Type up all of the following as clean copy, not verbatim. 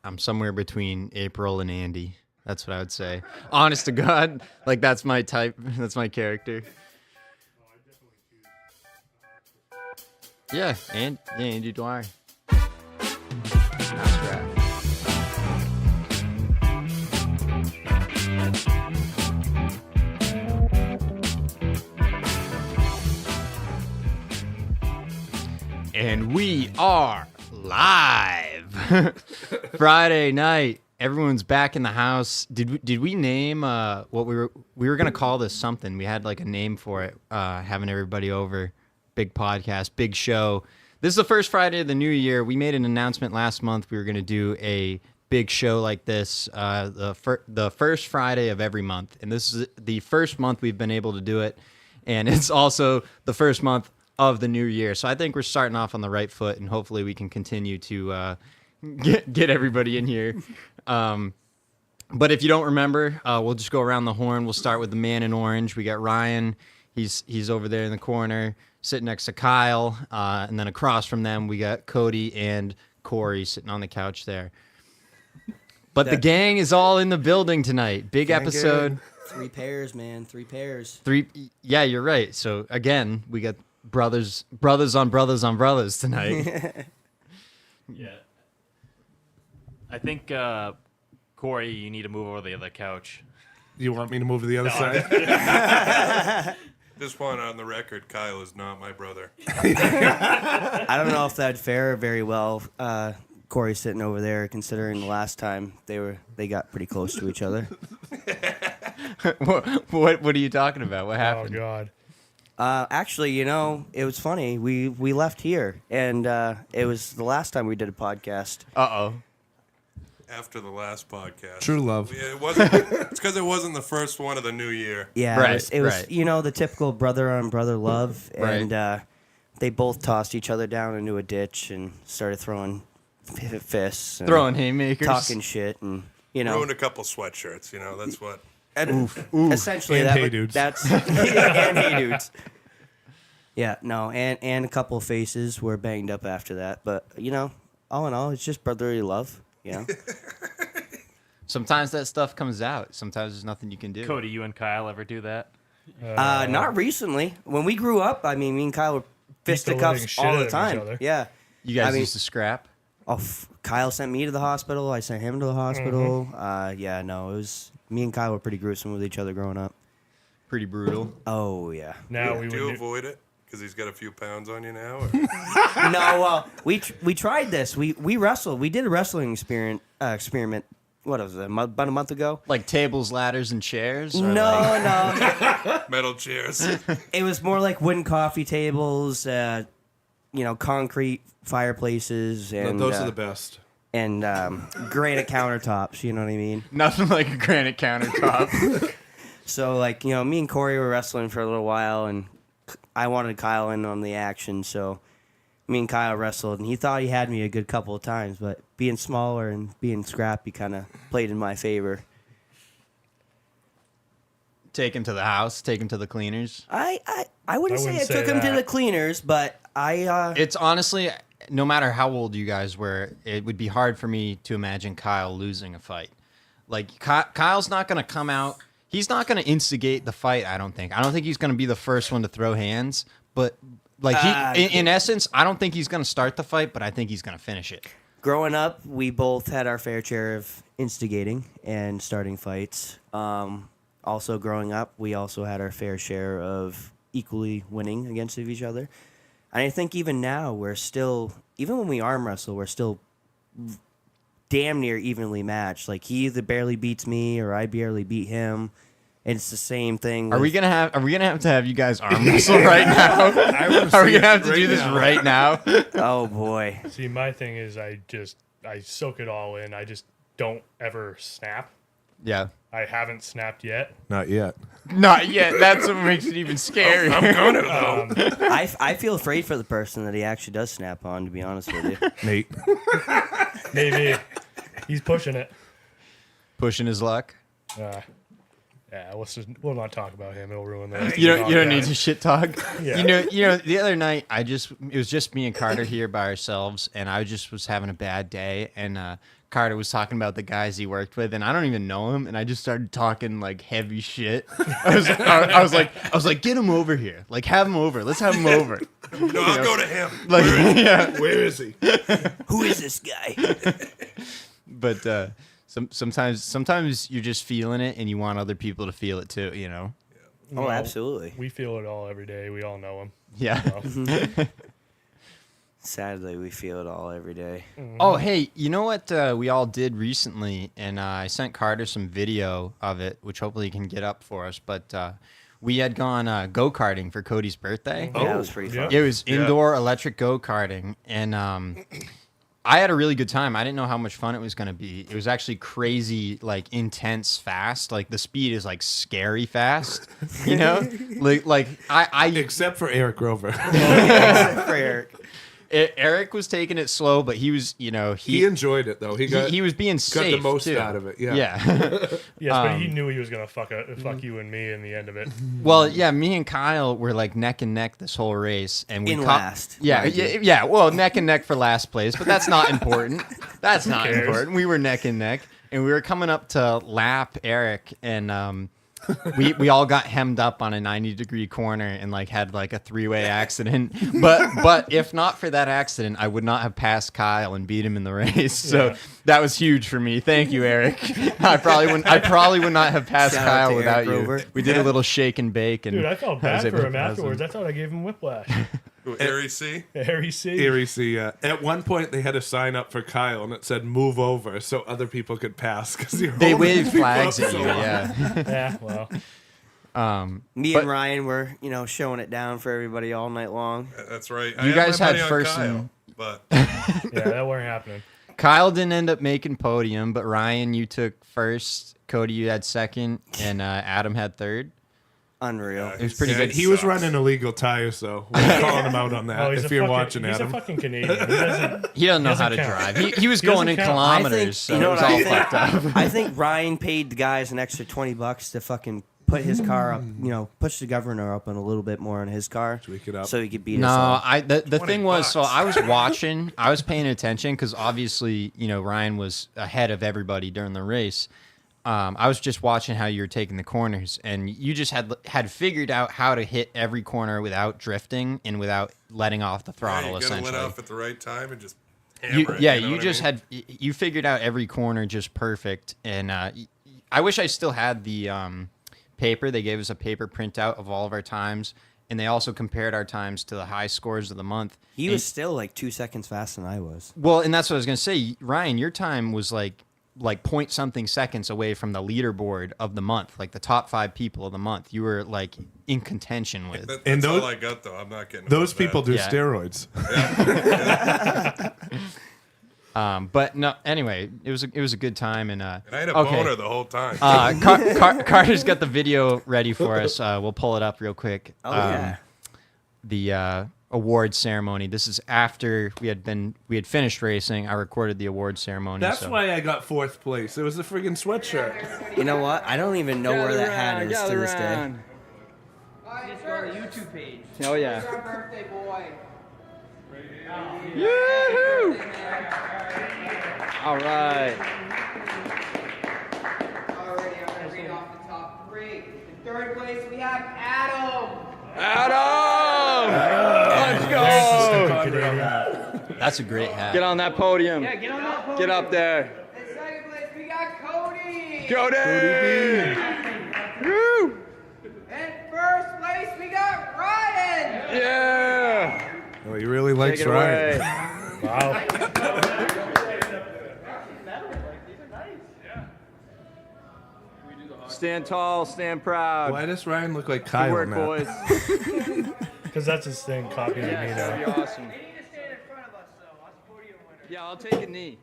I'm somewhere between April and Andy. That's what I would say. Honest to God, like that's my type. That's my character. Yeah, Andy Dwyer. That's right. And we are live. Friday night. Everyone's back in the house. Did we name what we were gonna call this something? We had like a name for it. Having everybody over. Big podcast, big show. This is the first Friday of the new year. We made an announcement last month. We were gonna do a big show like this the first Friday of every month, and this is the first month we've been able to do it, and it's also the first month of the new year. So I think we're starting off on the right foot, and hopefully we can continue to get everybody in here. But if you don't remember, we'll just go around the horn. We'll start with the man in orange. We got Ryan. He's over there in the corner, sitting next to Kyle. And then across from them, we got Cody and Corey sitting on the couch there. But the gang is all in the building tonight. Big episode. 3 pairs, man. 3 pairs. Yeah, you're right. So again, we got brothers on brothers tonight. Yeah. I think, Corey, you need to move over to the other couch. You want me to move to the other side? Just want on the record, Kyle is not my brother. I don't know if that'd fare very well. Corey sitting over there, considering the last time they got pretty close to each other. What are you talking about? What happened? Oh, God. Actually, it was funny. We left here, and it was the last time we did a podcast. Uh-oh. After the last podcast. True love. It's because it wasn't the first one of the new year. Yeah, Right, it was right. the typical brother on brother love, Right. and they both tossed each other down into a ditch and started throwing fists, and Throwing haymakers. talking shit, and Ruined a couple sweatshirts, that's what. essentially And that hey would- dudes. that's and hey dudes. Yeah, no, and a couple of faces were banged up after that, but all in all, it's just brotherly love. Sometimes that stuff comes out. Sometimes there's nothing you can do. Cody, you and Kyle ever do that? Not recently. When we grew up, I mean, me and Kyle were fisticuffs shit all out the of each time. other. Yeah. You guys I mean- used to scrap? Oh, Kyle sent me to the hospital. I sent him to the hospital. Yeah, no, it was me and Kyle were pretty gruesome with each other growing up. Pretty brutal. Oh yeah. Now we Do you would. avoid it? Because he's got a few pounds on you now? Or? No, well, we tried this. We wrestled. We did a wrestling experiment. What was it? About a month ago? Like tables, ladders, and chairs? Or No, like- no. Metal chairs. It was more like wooden coffee tables, concrete fireplaces, and Those are the best. and granite countertops. You know what I mean? Nothing like a granite countertop. So me and Corey were wrestling for a little while, and I wanted Kyle in on the action, so me and Kyle wrestled, and he thought he had me a good couple of times, but being smaller and being scrappy kind of played in my favor. Take him to the house. Take him to the cleaners. I wouldn't say I wouldn't took say him to that. the cleaners, but It's honestly, no matter how old you guys were, it would be hard for me to imagine Kyle losing a fight. Like, Kyle's not going to come out. He's not going to instigate the fight, I don't think. I don't think he's going to be the first one to throw hands. But, in essence, I don't think he's going to start the fight, but I think he's going to finish it. growing up, we both had our fair share of instigating and starting fights. Also, growing up, we also had our fair share of equally winning against each other. And I think even now, we're still, even when we arm wrestle, we're still damn near evenly matched. Like, he either barely beats me or I barely beat him. And it's the same thing. Are we gonna have to have you guys arm wrestle right now? Are we gonna have to do this right now? Oh boy. See, my thing is I soak it all in. I just don't ever snap. Yeah. I haven't snapped yet. Not yet. Not yet. That's what makes it even scarier. I'm gonna though. I feel afraid for the person that he actually does snap on, to be honest with you. Nate. Maybe he's pushing it. Pushing his luck. Yeah, we'll not talk about him. It'll ruin that. You don't need to shit talk. Yeah. You know. The other night, it was just me and Carter here by ourselves, and I was having a bad day, and Carter was talking about the guys he worked with, and I don't even know him, and I just started talking like heavy shit. I was like, get him over here, like have him over, let's have him over. No, I'll go to him. Like, yeah. Where is he? Who is this guy? But sometimes you're just feeling it, and you want other people to feel it too. You know? Oh, absolutely. We feel it all every day. We all know him. Yeah. So. Sadly, we feel it all every day. Oh, hey, you know what we all did recently, and I sent Carter some video of it, which hopefully he can get up for us. But we had gone go-karting for Cody's birthday. Yeah, it was pretty fun. It was indoor electric go-karting, and I had a really good time. I didn't know how much fun it was going to be. It was actually crazy, like intense, fast. Like the speed is like scary fast, you know? like I Except for Eric Rover. Except for Eric. Eric was taking it slow, but he was, you know, He enjoyed it, though. he was being got safe the most too. out of it. Yeah. Yeah. Yes, but he knew he was gonna fuck you and me in the end of it. Well, yeah, me and Kyle were like neck and neck this whole race, and we In last, Yeah, mind you. yeah. Well, neck and neck for last place, but that's not important. That's not cares? important. We were neck and neck, and we were coming up to lap Eric, and we all got hemmed up on a 90-degree corner and like had like a three-way accident. But if not for that accident, I would not have passed Kyle and beat him in the race. So that was huge for me. Thank you, Eric. I probably would not have passed Shout out Kyle to without Eric you. Rover. We did a little shake and bake, and Dude, I felt was bad able for to him pass afterwards. I thought I gave him whiplash. Harry C. Harry C. Eerie C. At one point, they had a sign up for Kyle, and it said "Move over" so other people could pass because They wave flags at you. so Yeah. Yeah, well, Me But- and Ryan were, showing it down for everybody all night long. That's right. You guys my had money on first Kyle, and- but yeah, that weren't happening. Kyle didn't end up making podium, but Ryan, you took first. Cody, you had second, and Adam had third. Unreal. It was pretty Yeah, good. he was Sucks. running illegal tires, though. We're calling him out on that. Oh, he's if a you're fucking, watching, he's Adam. a fucking Canadian. He doesn't. He doesn't know doesn't how to count. drive. He was He going doesn't in count. kilometers, so it was all fucked up. I think Ryan paid the guys an extra $20 to fucking put his car up, push the governor up on a little bit more on his car. Tweak it up. So he could beat No, us all. the thing was, so bucks. I was watching, I was paying attention because obviously, Ryan was ahead of everybody during the race. I was just watching how you were taking the corners, and you just had figured out how to hit every corner without drifting and without letting off the yeah, throttle. you gotta Essentially, let off at the right time and just you, hammer it. yeah, you know you what just I mean? you figured out every corner just perfect. And I wish I still had the paper. They gave us a paper printout of all of our times, and they also compared our times to the high scores of the month. He And- was still like 2 seconds faster than I was. well, and that's what I was gonna say. Ryan, your time was like point something seconds away from the leaderboard of the month, like the top 5 people of the month. You were like in contention with. That's And those- all I got though. I'm not getting Those above people do Yeah. steroids. But no, anyway, it was a good time, and And I had a okay. boner the whole time. Carter's got the video ready for us. We'll pull it up real quick. Oh, yeah. The award ceremony. This is after we had finished racing. I recorded the award ceremony. That's so. why I got 4th place. It was the friggin' sweatshirt. You know what? I don't even know where that hat is to this day. It's on the YouTube page. Oh yeah. It's our birthday boy. Yoo-hoo! All right. Alrighty, I'm gonna read off the top 3. In 3rd place, we have Adam. Adam! Let's Fucking go! Canadian. That's a great hat. Get on that podium. Yeah, get on that podium. Get up there. In 2nd place, we got Cody. Cody! Woo! In 1st place, we got Ryan. Yeah! Oh, he really likes Take it Ryan. away. Wow. Stand tall, stand proud. Why does Ryan look like Good Kyle work, now? boys. Because that's his thing, copying me That'd now. be awesome. You need to stand in front of us, though. Us podium winners. Yeah, I'll take a knee.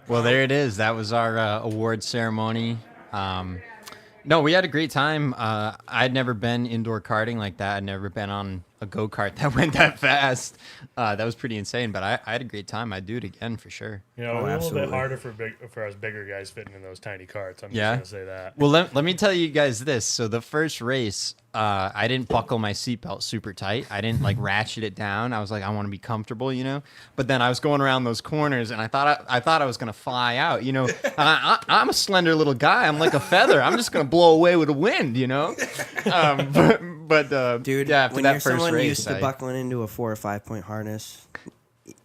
Well, there it is. That was our award ceremony. No, we had a great time. I'd never been indoor karting like that. I'd never been on a go kart that went that fast. That was pretty insane. But I had a great time. I'd do it again for sure. You know, Oh, it's a little absolutely. bit harder for us bigger guys fitting in those tiny carts. I'm Yeah? just gonna say that. Well, let me tell you guys this. So the first race, I didn't buckle my seatbelt super tight. I didn't like ratchet it down. I was like, I want to be comfortable, you know. But then I was going around those corners, and I thought I was gonna fly out, you know. And I'm a slender little guy. I'm like a feather. I'm just gonna blow away with the wind, you know. Dude, yeah, after when that you're first someone race, used to buckling into a 4 or 5 point harness,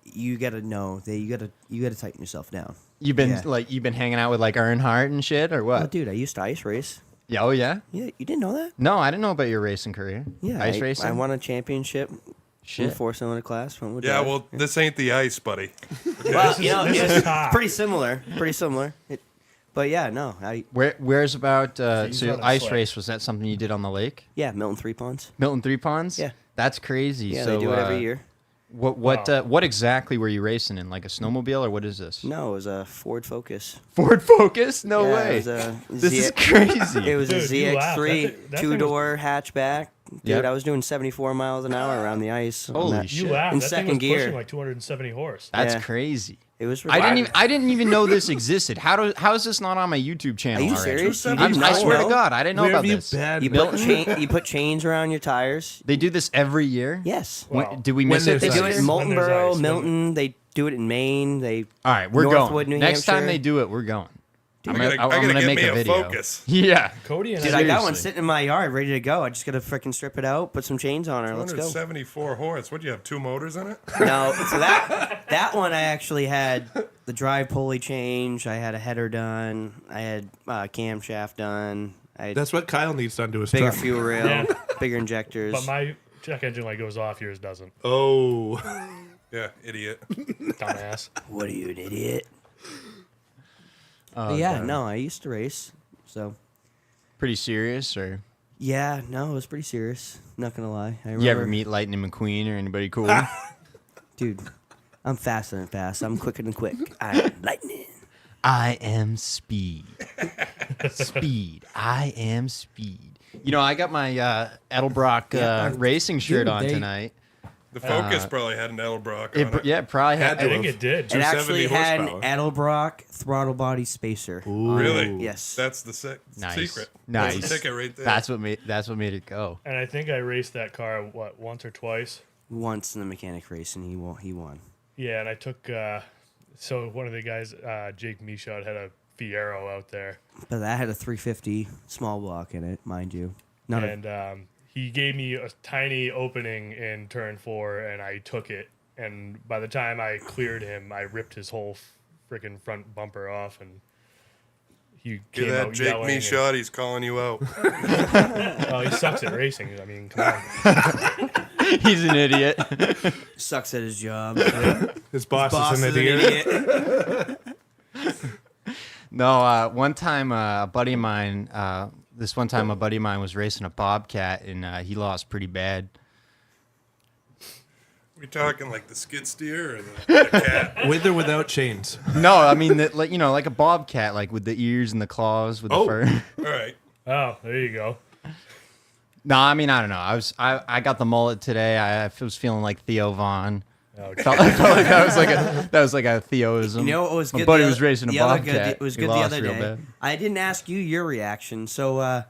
you gotta know that you gotta tighten yourself down. you've been yeah. you've been hanging out with like Earnhardt and shit, or what? Oh, dude, I used to ice race. Yeah, oh yeah. Yeah, you didn't know that? No, I didn't know about your racing career. Yeah, ice I racing. won a championship in Shit. the 4-cylinder class. Front wheel Yeah, drive. well, this ain't the ice, buddy. Well, you know, this is it's top. pretty similar. Pretty similar. But yeah, no, Where's about so he's your running ice slick. race, was that something you did on the lake? yeah, Milton Three Ponds. Milton Three Ponds? Yeah. That's crazy. Yeah, so, they do it every year. What exactly were you racing in? Like a snowmobile, or what is this? No, it was a Ford Focus. Ford Focus? No Yeah, way. It was a This is ZX crazy. It was Dude, a you laugh. ZX3 That thing was- 2-door hatchback. Dude, Yep. I was doing 74 miles an hour around the ice. on Holy that. shit. You laugh. In That second thing was gear. pushing like 270 horse. That's Yeah. crazy. It was. I didn't even know this existed. How is this not on my YouTube channel Are you already? serious? You I didn't swear know? to God, I didn't know Where about have you this. been? You put chains around your tires. They do this every year. Yes. Well, Did we when miss it there's this They do year? it in When there's Moultonboro, ice. Milton. They do it in Maine. They. All right, we're Northwood, going. New Next time Hampshire. they do it, we're going. I'm I gotta gonna get make me a a video. Focus. Yeah. Cody and Dude, I, I got one Seriously. sitting in my yard ready to go. I just gotta freaking strip it out, put some chains on her. Let's go. 274 horse. What do you have? 2 motors in it? No, so that one I actually had the drive pulley change. I had a header done. I had camshaft done. I had That's what Kyle needs done to his bigger truck. fuel rail, Yeah. bigger injectors. but my check engine light goes off. Yours doesn't. Oh. Yeah, idiot. Dumbass. What are you, an idiot? Oh, But yeah, God. no, I used to race. So Pretty serious, or yeah, no, it was pretty serious. Not gonna lie. I you ever remember- meet Lightning McQueen or anybody cool? Dude, I'm faster than fast. I'm quicker than quick. I'm lightning. I am speed. Speed. I am speed. You know, I got my Edelbrock Yeah, racing shirt dude, on they- tonight. The Focus probably had an Edelbrock on It, it. yeah, it probably had. I think it did. It 270 actually had an horsepower. Edelbrock throttle body spacer. Really? Yes. That's the Nice. secret. Nice. That's the ticket right there. That's what made it go. And I think I raced that car once or twice. Once in the mechanic race, and he won. Yeah, and I took. So one of the guys, Jake Michaud, had a Fiero out there, But that had a 350 small block in it, mind you. Not a, and he gave me a tiny opening in turn 4, and I took it. And by the time I cleared him, I ripped his whole freaking front bumper off, and he Hear came that, out Jake yelling. and- Michaud? He's calling you out. Well, he sucks at racing. I mean, come on. He's an idiot. sucks at his job. His boss, Boss is is an an idiot. idiot. No, one time a buddy of mine. This one time a buddy of mine was racing a Bobcat and he lost pretty bad. We talking like the skid steer or the cat? With or without chains. No, I mean like like a Bobcat, like with the ears and the claws with the Oh. fur. All right. Oh, there you go. No, I mean I don't know. I got the mullet today. I was feeling like Theo Vaughn. Oh, I felt like that was like a Theoism. You know what was My good? buddy the was other- racing a the other Bobcat. Good, it was He good the lost other real day. bad. I didn't ask you your reaction. So,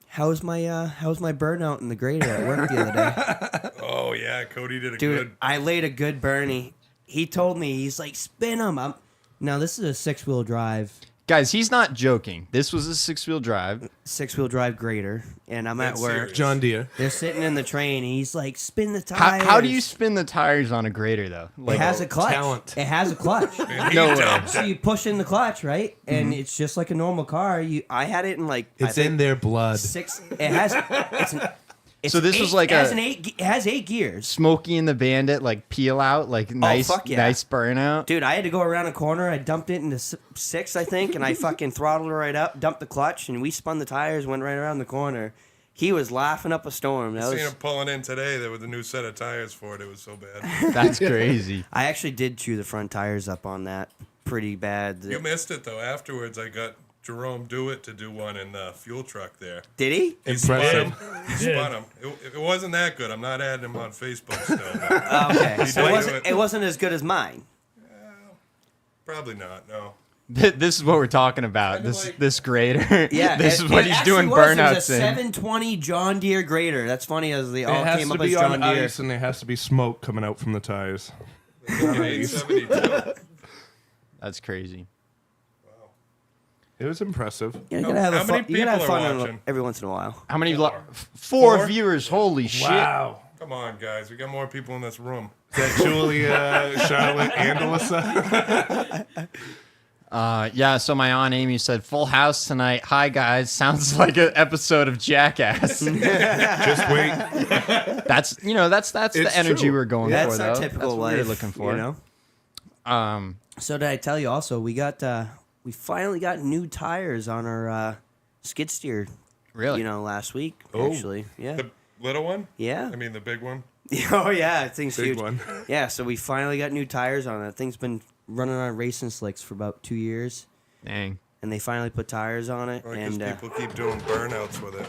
how's my burnout in the grader at work the other day? Oh yeah, Cody did a Dude, good. I laid a good burn. He told me, he's like, spin him. Now, this is a 6-wheel drive, Guys, he's not joking. This was a 6-wheel drive. 6-wheel drive grader, and I'm at That's work. serious. John Deere. They're sitting in the train, and he's like, spin the tires. How do you spin the tires on a grader though? It Like has a clutch. talent. It has a clutch. And he No way. dumped So it. you push in the clutch, right? And it's just like a normal car. I had it in like I It's think in their blood. 6. It has. It's So this eight, was like it has a- an 8. It has 8 gears. Smokey and the Bandit like peel out, like nice, fuck yeah. nice burnout. Dude, I had to go around a corner. I dumped it into 6, I think, and I fucking throttled it right up, dumped the clutch, and we spun the tires, went right around the corner. He was laughing up a storm. That Seen was. him pulling in today. There was a new set of tires for it. It was so bad. That's crazy. I actually did chew the front tires up on that pretty bad. You missed it though. Afterwards, I got Jerome Dewitt to do one in the fuel truck there. Did he? He spun him. Impressive. He spun him. It wasn't that good. I'm not adding him on Facebook still. But Okay, so did it do wasn't, it wasn't as good as mine. probably not. No. This is what we're talking about. Kinda This like- this grader. Yeah, this it- is what it he's actually doing was. It burnouts was a in. 720 John Deere grader. That's funny as they all It has came to up as be John on Deere. ice, and there has to be smoke coming out from the tires. 872. That's crazy. It was impressive. You gotta have How many you gotta have people are fun watching? every once in a while. How many? Four Four? viewers. Holy shit! Wow. Come on, guys. We got more people in this room. Is that Julia, Charlotte, and Alyssa? Yeah. So my aunt Amy said, "Full house tonight." Hi guys. Sounds like an episode of Jackass. Just wait. That's that's the It's energy true. we're going That's for. our though. typical that's what life. we're looking for. You know. So did I tell you also we finally got new tires on our skid steer. Really? Last week Oh. actually. Yeah. The little one? Yeah. I mean, the big one? Oh yeah, that thing's Big huge. one. Yeah, so we finally got new tires on it. That thing's been running on racing slicks for about 2 years, Dang. and they finally put tires on it. Because And people keep doing burnouts with it.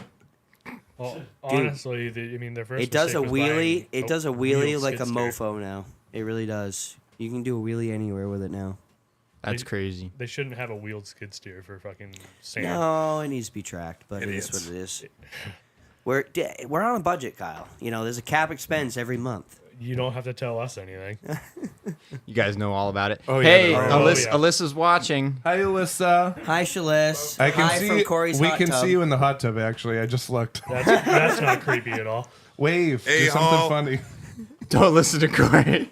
Well, honestly, their first it does a mistake was wheelie. buying It does a wheel wheelie like a skid steer. mofo now. It really does. You can do a wheelie anywhere with it now. That's crazy. They shouldn't have a wheeled skid steer for fucking sand. No, it needs to be tracked, but Idiots. it is what it is. We're on a budget, Kyle. There's a cap expense every month. You don't have to tell us anything. You guys know all about it. Oh, yeah, Hey, they're all- Alyssa, Oh, yeah. Alyssa's watching. Hi, Alyssa. Hi, Shalice. I can Hi see. from Corey's we hot can tub. see you in the hot tub. Actually, I just looked. That's not creepy at all. Wave. Hey, Do something Hall. funny. Don't listen to Corey.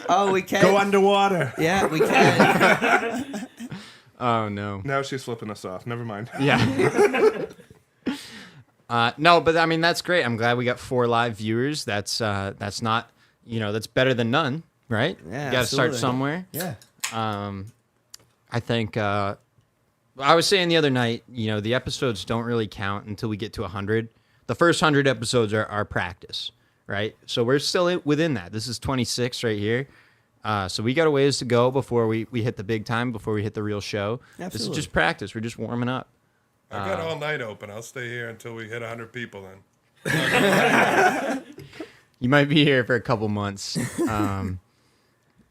Oh, we can. Go underwater. Yeah, we can. Oh no. Now she's flipping us off. Never mind. Yeah. No, but I mean that's great. I'm glad we got 4 live viewers. That's not that's better than none, right? Yeah, You got to start absolutely. somewhere. Yeah. I think I was saying the other night, the episodes don't really count until we get to 100. The first 100 episodes are practice, right? So we're still within that. This is 26 right here. So we got a ways to go before we hit the big time, before we hit the real show. This is Absolutely. just practice. We're just warming up. I got all night open. I'll stay here until we hit 100 people then. You might be here for a couple months.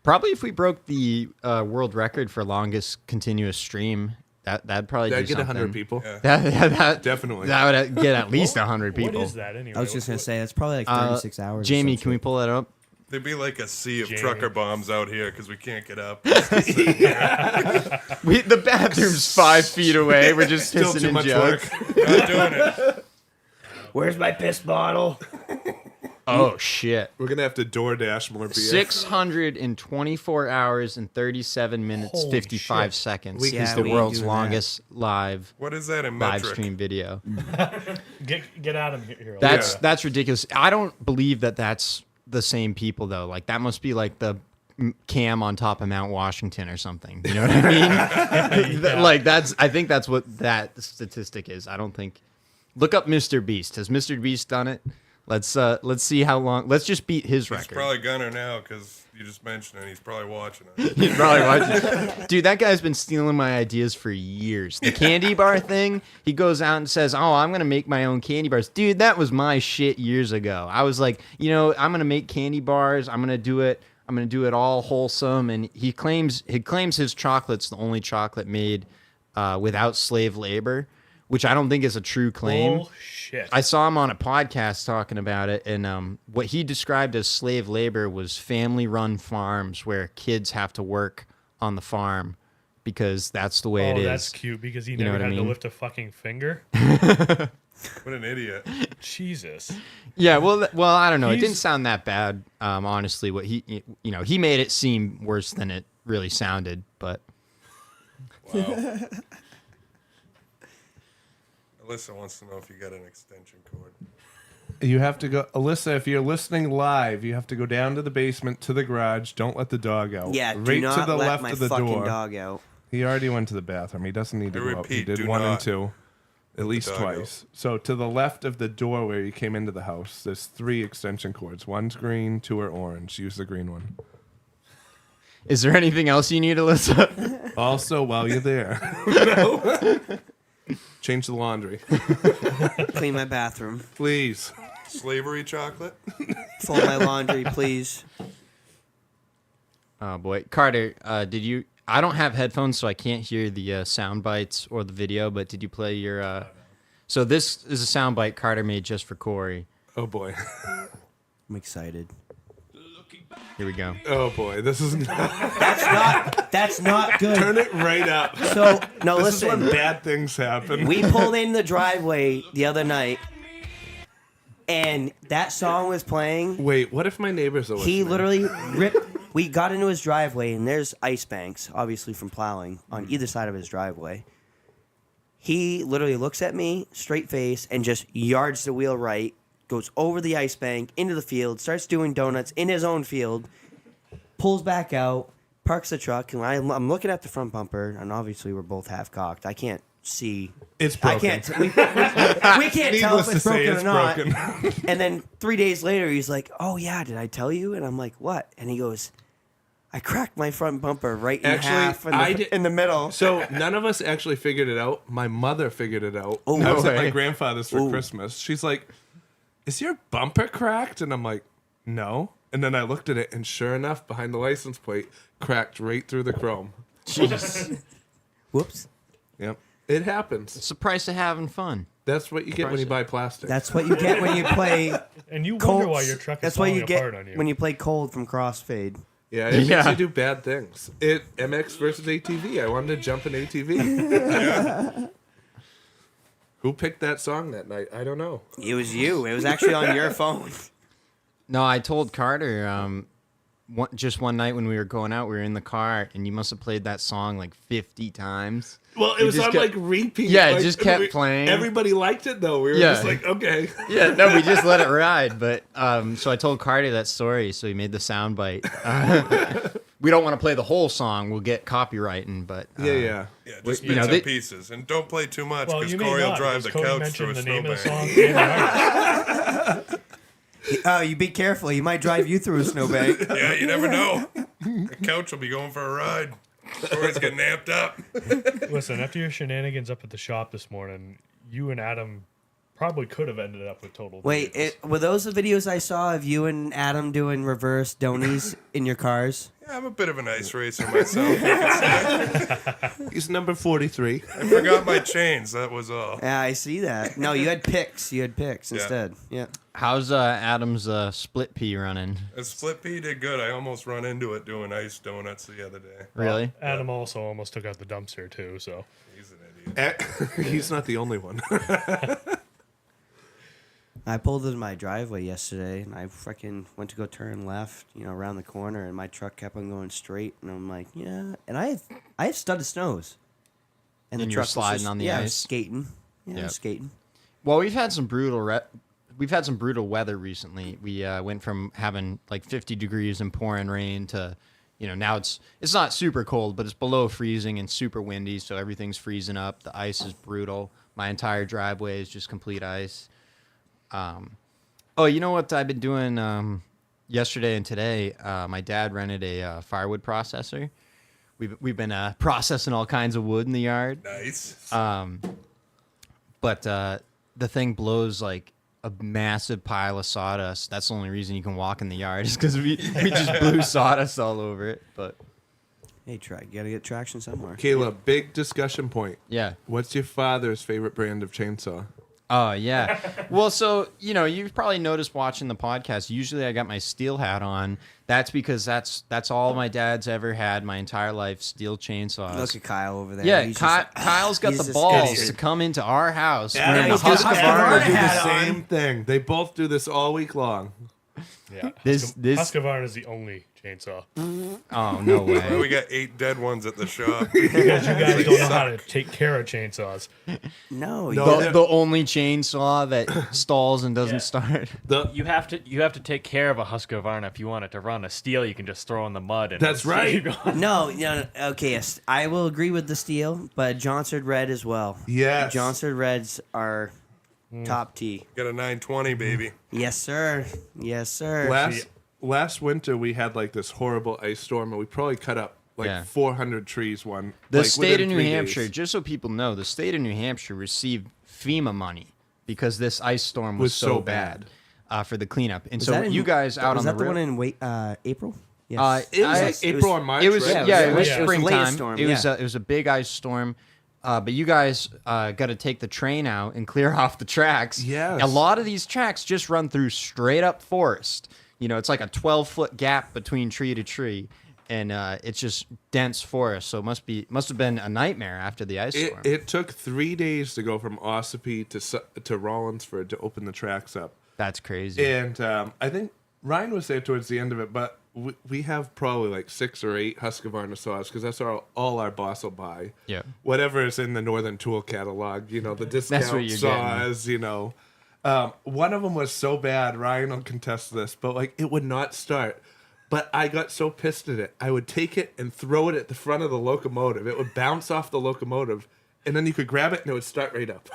Probably if we broke the world record for longest continuous stream, that'd probably Did I do get something. 100 people? Yeah. That Definitely. That would get at least 100 people. What is that anyway? I was just gonna say that's probably like 36 hours. or Jamie, some can we shit. pull that up? There'd be like a sea of Jamie. trucker bombs out here because we can't get up. The bathroom's 5 feet away. We're just Still pissing too in much jugs. work. Not doing it. Where's my piss bottle? Oh shit! We're gonna have to DoorDash more beer. 624 hours and 37 minutes, Holy 55 shit. seconds We is Yeah, the we ain't world's doing that. longest live What is that in live metric? stream video. Get out of here. That's ridiculous. I don't believe that that's the same people though. Like that must be like the cam on top of Mount Washington or something. You know what I mean? Like I think that's what that statistic is. I don't think. Look up Mr. Beast. Has Mr. Beast done it? Let's see how long. Let's just beat his He's record. probably gunner now because you just mentioned it. He's probably watching it. He's probably watching. Dude, that guy's been stealing my ideas for years. The candy bar thing, he goes out and says, "Oh, I'm going to make my own candy bars." Dude, that was my shit years ago. I was like, I'm going to make candy bars. I'm going to do it. I'm going to do it all wholesome. And he claims his chocolate's the only chocolate made without slave labor, which I don't think is a true claim. Bullshit. I saw him on a podcast talking about it, and what he described as slave labor was family-run farms where kids have to work on the farm because that's the way it is. That's cute because he know never what I had to mean? lift a fucking finger. What an idiot. Jesus. Yeah, well, I don't know. It He's- didn't sound that bad, honestly. What he made it seem worse than it really sounded, but Wow. Alyssa wants to know if you got an extension cord. You have to go, Alyssa. If you're listening live, you have to go down to the basement to the garage. Don't let the dog out. Yeah, right do not to the let left my of the fucking door. dog out. He already went to the bathroom. He doesn't need to I go out. He repeat, did do 1 and not 2, at least dog out. twice. So to the left of the door where you came into the house, there's 3 extension cords. One's green, 2 are orange. Use the green one. Is there anything else you need, Alyssa? Also, while you're there, change the laundry, Clean my bathroom. please. Slavery chocolate. Fold my laundry, please. Oh boy, Carter, did you? I don't have headphones, so I can't hear the sound bites or the video. But did you play your? So this is a sound bite Carter made just for Corey. Oh boy. I'm excited. Here we go. Oh boy. This is not. That's not good. Turn it right up. So no, This is listen. when bad things happen. We pulled in the driveway the other night, and that song was playing. Wait, what if my neighbors are listening? He literally ripped. We got into his driveway, and there's ice banks, obviously from plowing, on either side of his driveway. He literally looks at me, straight face, and just yards the wheel right, goes over the ice bank, into the field, starts doing donuts in his own field, pulls back out, parks the truck, and I'm looking at the front bumper, and obviously we're both half-cocked. I can't see. It's I broken. can't. We can't tell Needless if it's to say, broken it's or not. broken. And then 3 days later, he's like, "Oh yeah, did I tell you?" And I'm like, "What?" And he goes, "I cracked my front bumper right in Actually, half in the middle." So none of us actually figured it out. My mother figured it out. Oh, I was no at my way. grandfather's for Ooh. Christmas. She's like, "Is your bumper cracked?" And I'm like, "No." And then I looked at it, and sure enough, behind the license plate, cracked right through the chrome. Jeez. Whoops. Yep, it happens. It's the price of having fun. That's what you get when you buy plastic. That's what you get when you play And you Cold. wonder why your truck is That's what falling you get apart on you. when you play Cold from Crossfade. Yeah, it Yeah. makes you do bad things. MX versus ATV. I wanted to jump an ATV. Who picked that song that night? I don't know. It was you. It was actually on your phone. No, I told Carter just one night when we were going out, we were in the car, and you must have played that song like 50 times. Well, it You was just on kept- like repeat. Yeah, it like, just kept playing. Everybody liked it though. We were Yeah. just like, okay. Yeah, no, we just let it ride. But so I told Carter that story, so he made the sound bite. We don't want to play the whole song; we'll get copywriting. But Yeah. Yeah, just you bits know, and they- pieces, and don't play too much well, because you may Corey will not, drive because the Cody couch through a mentioned the name of the snowbank. song and the artist. Oh, you be careful. He might drive you through a snowbank. Yeah, you never know. The couch will be going for a ride. Corey's getting amped up. Listen, after your shenanigans up at the shop this morning, you and Adam probably could have ended up with total. Wait, vehicles. were those the videos I saw of you and Adam doing reverse donies in your cars? Yeah, I'm a bit of an ice racer myself. You can say. He's number 43. I forgot my chains. That was all. Yeah, I see that. No, you had picks. You had picks instead. Yeah. how's Adam's split pea running? A split pea did good. I almost run into it doing ice donuts the other day. Really? Adam also almost took out the dumpster too. So He's an idiot. He's not the only one. I pulled into my driveway yesterday, and I freaking went to go turn left, around the corner, and my truck kept on going straight, and I'm like, yeah. And I have studded snows. And the you're truck was sliding on the I was ice? skating. Yeah, I Yep. was skating. Well, we've had some brutal weather recently. We went from having like 50 degrees and pouring rain to, now it's not super cold, but it's below freezing and super windy, so everything's freezing up. The ice is brutal. My entire driveway is just complete ice. Oh, you know what I've been doing yesterday and today? My dad rented a firewood processor. We've been processing all kinds of wood in the yard. Nice. But the thing blows like a massive pile of sawdust. That's the only reason you can walk in the yard is because we just blew sawdust all over it. But Hey, you gotta get traction somewhere. Caleb, big discussion point. yeah. What's your father's favorite brand of chainsaw? Oh, yeah. Well, so, you've probably noticed watching the podcast. Usually I got my steel hat on. That's because that's all my dad's ever had my entire life, steel chainsaws. Look at Kyle over there. Yeah, He's just- Kyle's got he's the balls disgusted. to come into our house Yeah, wearing a he's got Husqvarna. Husqvarna do the hat on. same thing. They both do this all week long. yeah, This- Husqvarna is the only chainsaw Oh, no Well, way. we got 8 dead ones at the shop. because you guys don't know how to take care of chainsaws. No, No. The only chainsaw that stalls and doesn't Yeah. start. You have to take care of a Husqvarna if you want it to run. A steel you can just throw in the mud. And That's right. No, okay, yes, I will agree with the steel, but Johnson Red as well. Yes. Johnson Reds are top T. Got a 920, baby. Yes, sir. Yes, sir. Last last winter we had like this horrible ice storm, and we probably cut up like Yeah. 400 trees. The like, state within of New 3 Hampshire, days. just so people know, the state of New Hampshire received FEMA money because this ice storm was so bad for the cleanup. And Was so that in- you guys out was on that the the one rail- in April? Yes. It was I- like April or March. It was right? it was it was the latest springtime. storm, It was a big ice storm. But you guys got to take the train out and clear off the tracks. Yes. A lot of these tracks just run through straight up forest. You know, it's like a 12-foot gap between tree to tree, and it's just dense forest. So it must have been a nightmare after the ice storm. It took 3 days to go from Ossipee to Rollinsford to open the tracks up. That's crazy. And I think Ryan was there towards the end of it, but we have probably like 6 or 8 Husqvarna saws because that's all our boss will buy. Yeah. Whatever is in the Northern Tool catalog, you know, the discount what you're saws, you know. One of them was so bad, Ryan will contest this, but like it would not start. But I got so pissed at it, I would take it and throw it at the front of the locomotive. It would bounce off the locomotive, and then you could grab it and it would start right up.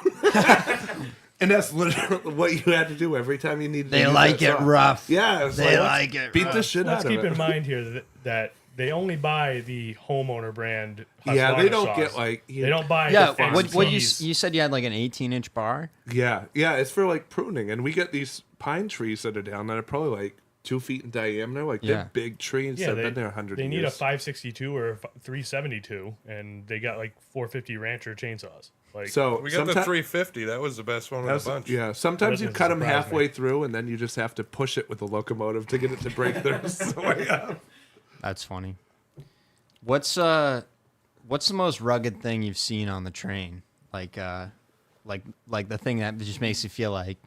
And that's literally what you had to do every time you needed to use that saw. rough. Yeah, it's They like, like it beat rough. the shit Let's out of keep it. in mind here that they only buy the homeowner brand. Yeah, they Husqvarna don't saws. get, like, They don't buy. Yeah, the what you fancy you said you had like an 18-inch bar? Yeah, it's for like pruning, and we get these pine trees that are down that are probably like 2 feet in diameter. Like Yeah. they're big trees that Yeah, have they, been there 100 they years. need a 562 or a 372, and they got like 450 Rancher chainsaws. Like, So We got the someti- 350. That was the best one of the bunch. Yeah, sometimes you Doesn't cut them surprise halfway me. through, and then you just have to push it with the locomotive to get it to break the rest of the way up. That's funny. What's the most rugged thing you've seen on the train? Like the thing that just makes you feel like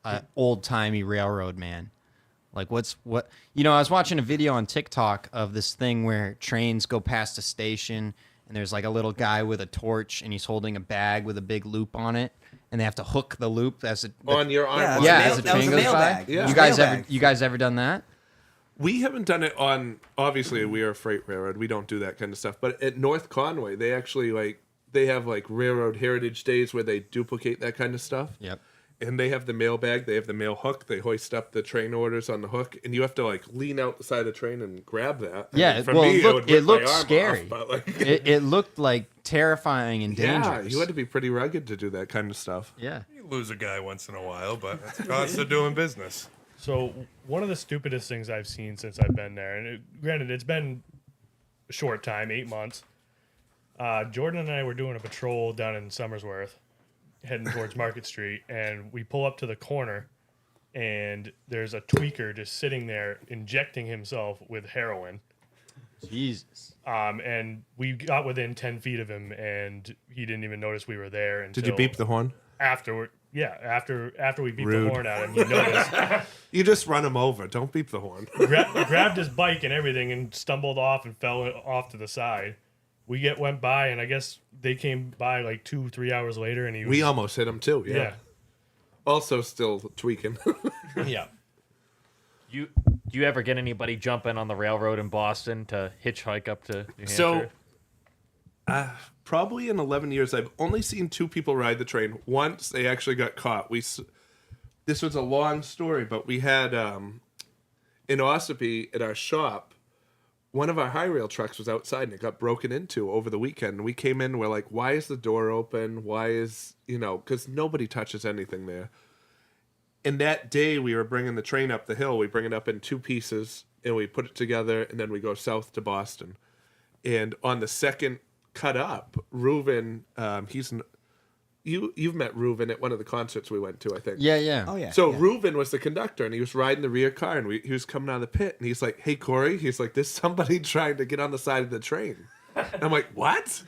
an old-timey railroad man. Like what I was watching a video on TikTok of this thing where trains go past a station and there's like a little guy with a torch and he's holding a bag with a big loop on it and they have to hook the loop as it On your arm. Yeah, on yeah, the as the that was train a goes mail by. bag. Yeah. You guys ever done that? We haven't done it on. Obviously, we are a freight railroad. We don't do that kind of stuff. But at North Conway, they actually they have like railroad heritage days where they duplicate that kind of stuff. Yep. And they have the mail bag. They have the mail hook. They hoist up the train orders on the hook, and you have to like lean out the side of the train and grab that. Yeah, And for well, me, it would rip my looked arm scary. off, but, like, It looked like terrifying and yeah, dangerous. you had to be pretty rugged to do that kind of stuff. Yeah. You lose a guy once in a while, but it's the cost of doing business. so one of the stupidest things I've seen since I've been there, and granted, it's been a short time, 8 months. Jordan and I were doing a patrol down in Somersworth, heading towards Market Street, and we pull up to the corner, and there's a tweaker just sitting there injecting himself with heroin. Jesus. And we got within 10 feet of him, and he didn't even notice we were there. Until Did you beep the horn? afterward? Yeah, after we beeped Rude. the horn at him, he noticed. You just run him over. Don't beep the horn. Grabbed his bike and everything, and stumbled off and fell off to the side. We went by, and I guess they came by like 2-3 hours later, and he was, We almost hit him too. yeah. Also, still tweaking. Yeah. Do you ever get anybody jumping on the railroad in Boston to hitchhike up to New Hampshire? So, probably in 11 years, I've only seen 2 people ride the train. Once they actually got caught. This was a long story, but we had in Ossipee at our shop, one of our high rail trucks was outside and it got broken into over the weekend. And we came in, we're like, why is the door open? Why is, because nobody touches anything there. And that day we were bringing the train up the hill. We bring it up in 2 pieces and we put it together and then we go south to Boston. And on the second cut up, Reuven, you've met Reuven at one of the concerts we went to, I think. Yeah, yeah. Oh yeah. So yeah. Reuven was the conductor, and he was riding the rear car, and he was coming out of the pit, and he's like, "Hey, Corey," he's like, "There's somebody trying to get on the side of the train." And I'm like, "What?"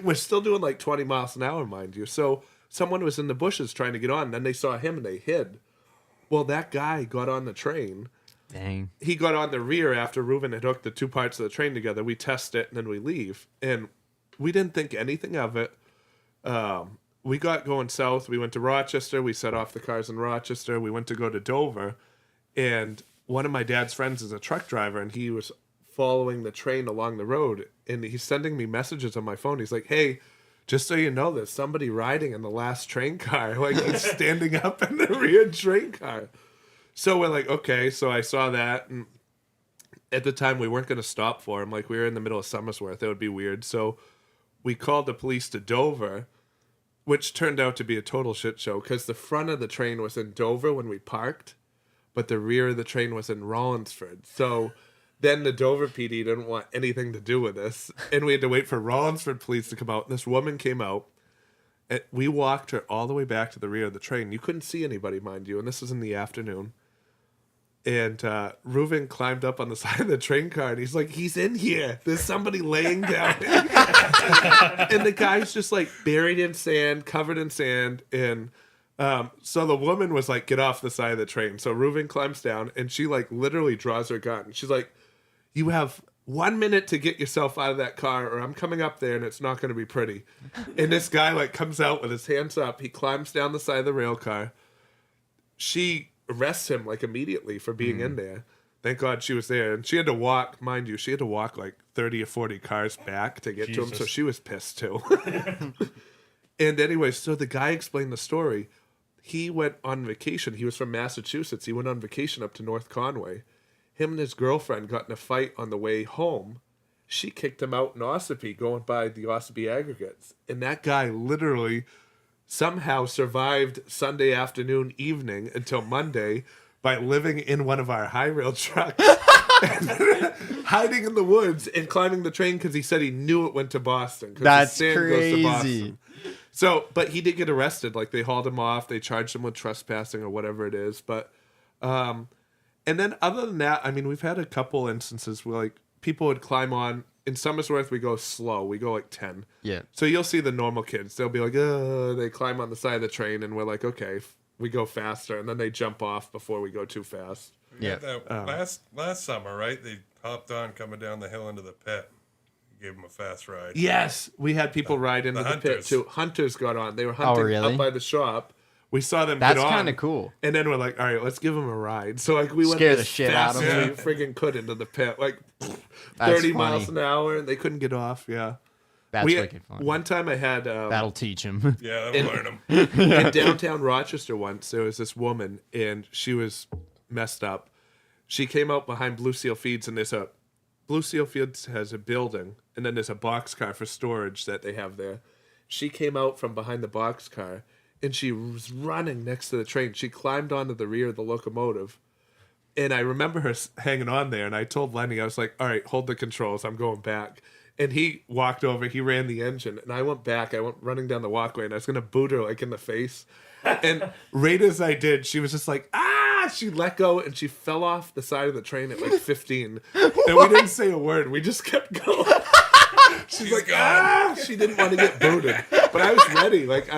We're still doing like 20 miles an hour, mind you. So someone was in the bushes trying to get on, and then they saw him and they hid. Well, that guy got on the train. Dang. He got on the rear after Reuven had hooked the 2 parts of the train together. We test it, and then we leave. And we didn't think anything of it. We got going south. We went to Rochester. We set off the cars in Rochester. We went to go to Dover. And one of my dad's friends is a truck driver, and he was following the train along the road. And he's sending me messages on my phone. He's like, "Hey, just so you know, there's somebody riding in the last train car. Like, he's standing up in the rear train car." So we're like, okay. So I saw that, and at the time we weren't going to stop for him. Like, we were in the middle of Somersworth. That would be weird. So we called the police to Dover, which turned out to be a total shit show because the front of the train was in Dover when we parked, but the rear of the train was in Rollinsford. So then the Dover PD didn't want anything to do with this, and we had to wait for Rollinsford police to come out. This woman came out, and we walked her all the way back to the rear of the train. You couldn't see anybody, mind you, and this was in the afternoon. And Reuven climbed up on the side of the train car, and he's like, he's in here. There's somebody laying down. And the guy's just like buried in sand, covered in sand. And so the woman was like, get off the side of the train. So Reuven climbs down, and she like literally draws her gun. She's like, you have 1 minute to get yourself out of that car, or I'm coming up there and it's not going to be pretty. And this guy like comes out with his hands up. He climbs down the side of the rail car. She arrests him like immediately for being in there. Thank God she was there. And she had to walk, mind you, she had to walk like 30 or 40 cars back to get to him. So she was pissed too. And anyway, so the guy explained the story. He went on vacation. He was from Massachusetts. He went on vacation up to North Conway. Him and his girlfriend got in a fight on the way home. She kicked him out in Ossipee, going by the Ossipee aggregates. And that guy literally somehow survived Sunday afternoon, evening until Monday by living in one of our high rail trucks, hiding in the woods and climbing the train because he said he knew it went to Boston. That's the sand crazy. Goes to Boston. So, but he did get arrested. Like, they hauled him off. They charged him with trespassing or whatever it is. But, and then other than that, I mean, we've had a couple instances where like people would climb on. In Somersworth, we go slow. We go like 10. Yeah. So you'll see the normal kids. They'll be like, they climb on the side of the train, and we're like, okay, we go faster. And then they jump off before we go too fast. We Yeah. had that last summer, right? They hopped on coming down the hill into the pit. Gave them a fast ride. Yes. We had people ride into the pit, hunters. too. Hunters got on. They were hunting really? up by the shop. We saw them That's get on. kind of cool. And then we're like, all right, let's give them a ride. So like we went Scare as the shit fast out of as them. we friggin' could into the pit. Like That's 30 miles funny. an hour, and they couldn't get off. Yeah. That's we wicked fun. One time I had... That'll teach him. Yeah, that'll learn them. in downtown Rochester once, there was this woman, and she was messed up. She came out behind Blue Seal Feeds, and Blue Seal Feeds has a building, and then there's a boxcar for storage that they have there. She came out from behind the boxcar, and she was running next to the train. She climbed onto the rear of the locomotive, and I remember her hanging on there, and I told Lenny, I was like, all right, hold the controls, I'm going back. And he walked over, he ran the engine, and I went back. I went running down the walkway, and I was going to boot her, like, in the face. And right as I did, she was just like, ah! She let go, and she fell off the side of the train at, like, 15. And we didn't say a word. We just kept going. She's like, gone. ah! She didn't want to get booted. But I was ready. Like,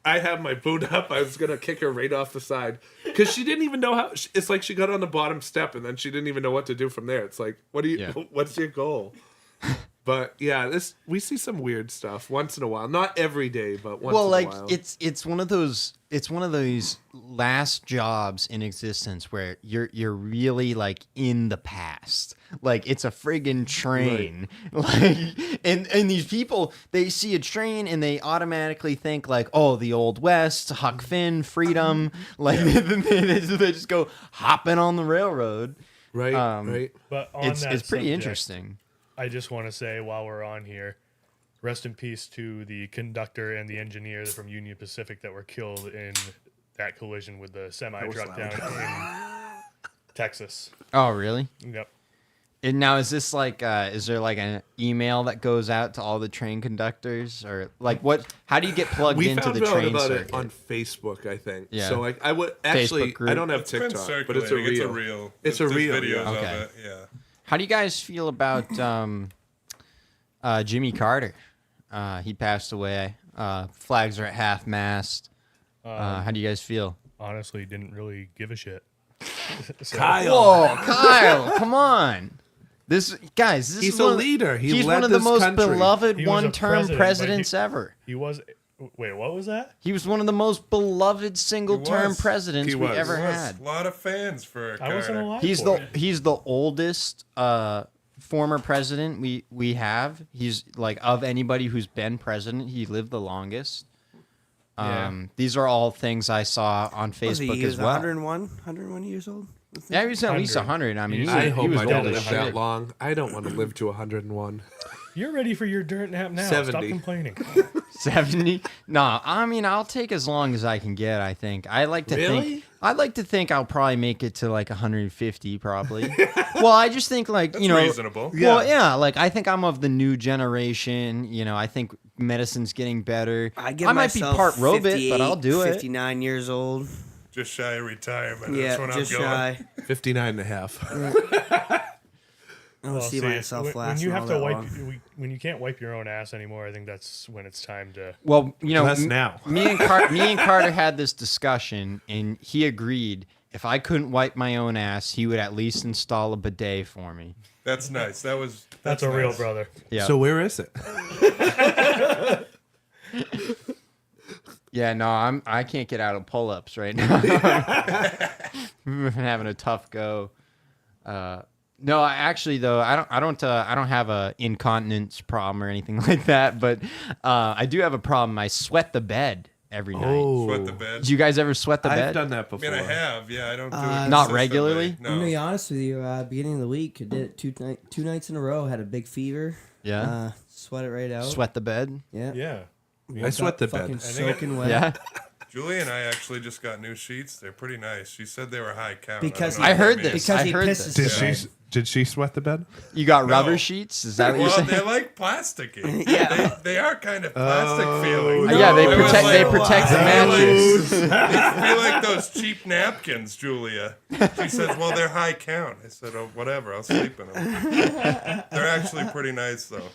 I had my boot up. I was going to kick her right off the side. Because she didn't even know how... It's like she got on the bottom step, and then she didn't even know what to do from there. It's like, what's your goal? But yeah, we see some weird stuff once in a while. Not every day, but once in a while. it's one of those last jobs in existence where you're really like in the past. Like, it's a friggin' train. Right. Like, and these people, they see a train and they automatically think like, oh, the Old West, Huck Finn, freedom. Like, they just go hopping on the railroad. Right, right. But on It's that pretty subject, interesting. I just want to say while we're on here, rest in peace to the conductor and the engineer from Union Pacific that were killed in that collision with the semi truck down in Texas. Oh, really? Yep. And now, is this like, is there like an email that goes out to all the train conductors, or like what? How do you get plugged We into found the out train about circuit? it on Facebook, I think. Yeah. So like, I would actually, group. I don't have It's been TikTok, but it's a circulating. reel. It's It's a There's reel. videos Yeah. of Okay. it. Yeah. How do you guys feel about Jimmy Carter? He passed away. Flags are at half mast. How do you guys feel? Honestly, didn't really give a shit. So- Whoa, Kyle, come on. This He's is a one, leader. He he's led one of the this most country. beloved He was a one-term president, but presidents ever. He was. Wait, what was that? He was one of the most beloved single-term was. presidents He we was. ever There was had. a lot of fans for I wasn't Carter. alive. He's the oldest former president we have. He's like, of anybody who's been president, he lived the longest. These are all things I saw on Was he Facebook as was well. 101 years old? Yeah, he was at least 100. I mean, he, I he hope was I old don't as live shit. that long. I don't want to live to 101. You're ready for your dirt nap now. 70. Stop complaining. 70? No, I mean, I'll take as long as I can get, I think. I like to think I'll probably make it to like 150 probably. Well, I just think like, That's you know, reasonable. Well, yeah, like I think I'm of the new generation, you know, I think medicine's getting better. I give might be myself part robot, 58, but I'll do it. 59 years old. Just shy of retirement. Yeah, That's when just I'm going. shy. 59 and a half. I don't see myself when lasting you have all to that wipe, long. when you can't wipe your own ass anymore, I think that's when it's time to. Well, you know, Less now. me and Carter had this discussion, and he agreed if I couldn't wipe my own ass, he would at least install a bidet for me. That's nice. That's a real nice. brother. Yeah. So where is it? Yeah, no, I can't get out of pull-ups right now. We've been having a tough go. No, actually though, I don't have a incontinence problem or anything like that, but I do have a problem. I sweat the bed every night. Sweat the bed. Do you guys ever sweat the I've bed? done that I before. mean, I have. Yeah, I don't do it Not consistently. regularly? I'm gonna be No. honest with you. Beginning of the week, I did it two nights in a row. Had a big fever. Yeah. Sweat it right out. Sweat the bed? Yeah. Yeah. I sweat the Fucking bed. soaking wet. Yeah. Julie and I actually just got new sheets. They're pretty nice. She said they were high count. Because don't know I what that heard means. this. Because I he heard pisses this. the bed. Did she sweat the bed? You got rubber No. sheets? Is that what you're Well, saying? they're like plasticky. Yeah. They are kind of plastic feeling. Yeah, they It was protect like- the mattress. They feel like those cheap napkins, Julia. She says, well, they're high count. I said, oh, whatever. I'll sleep in them. They're actually pretty nice, though.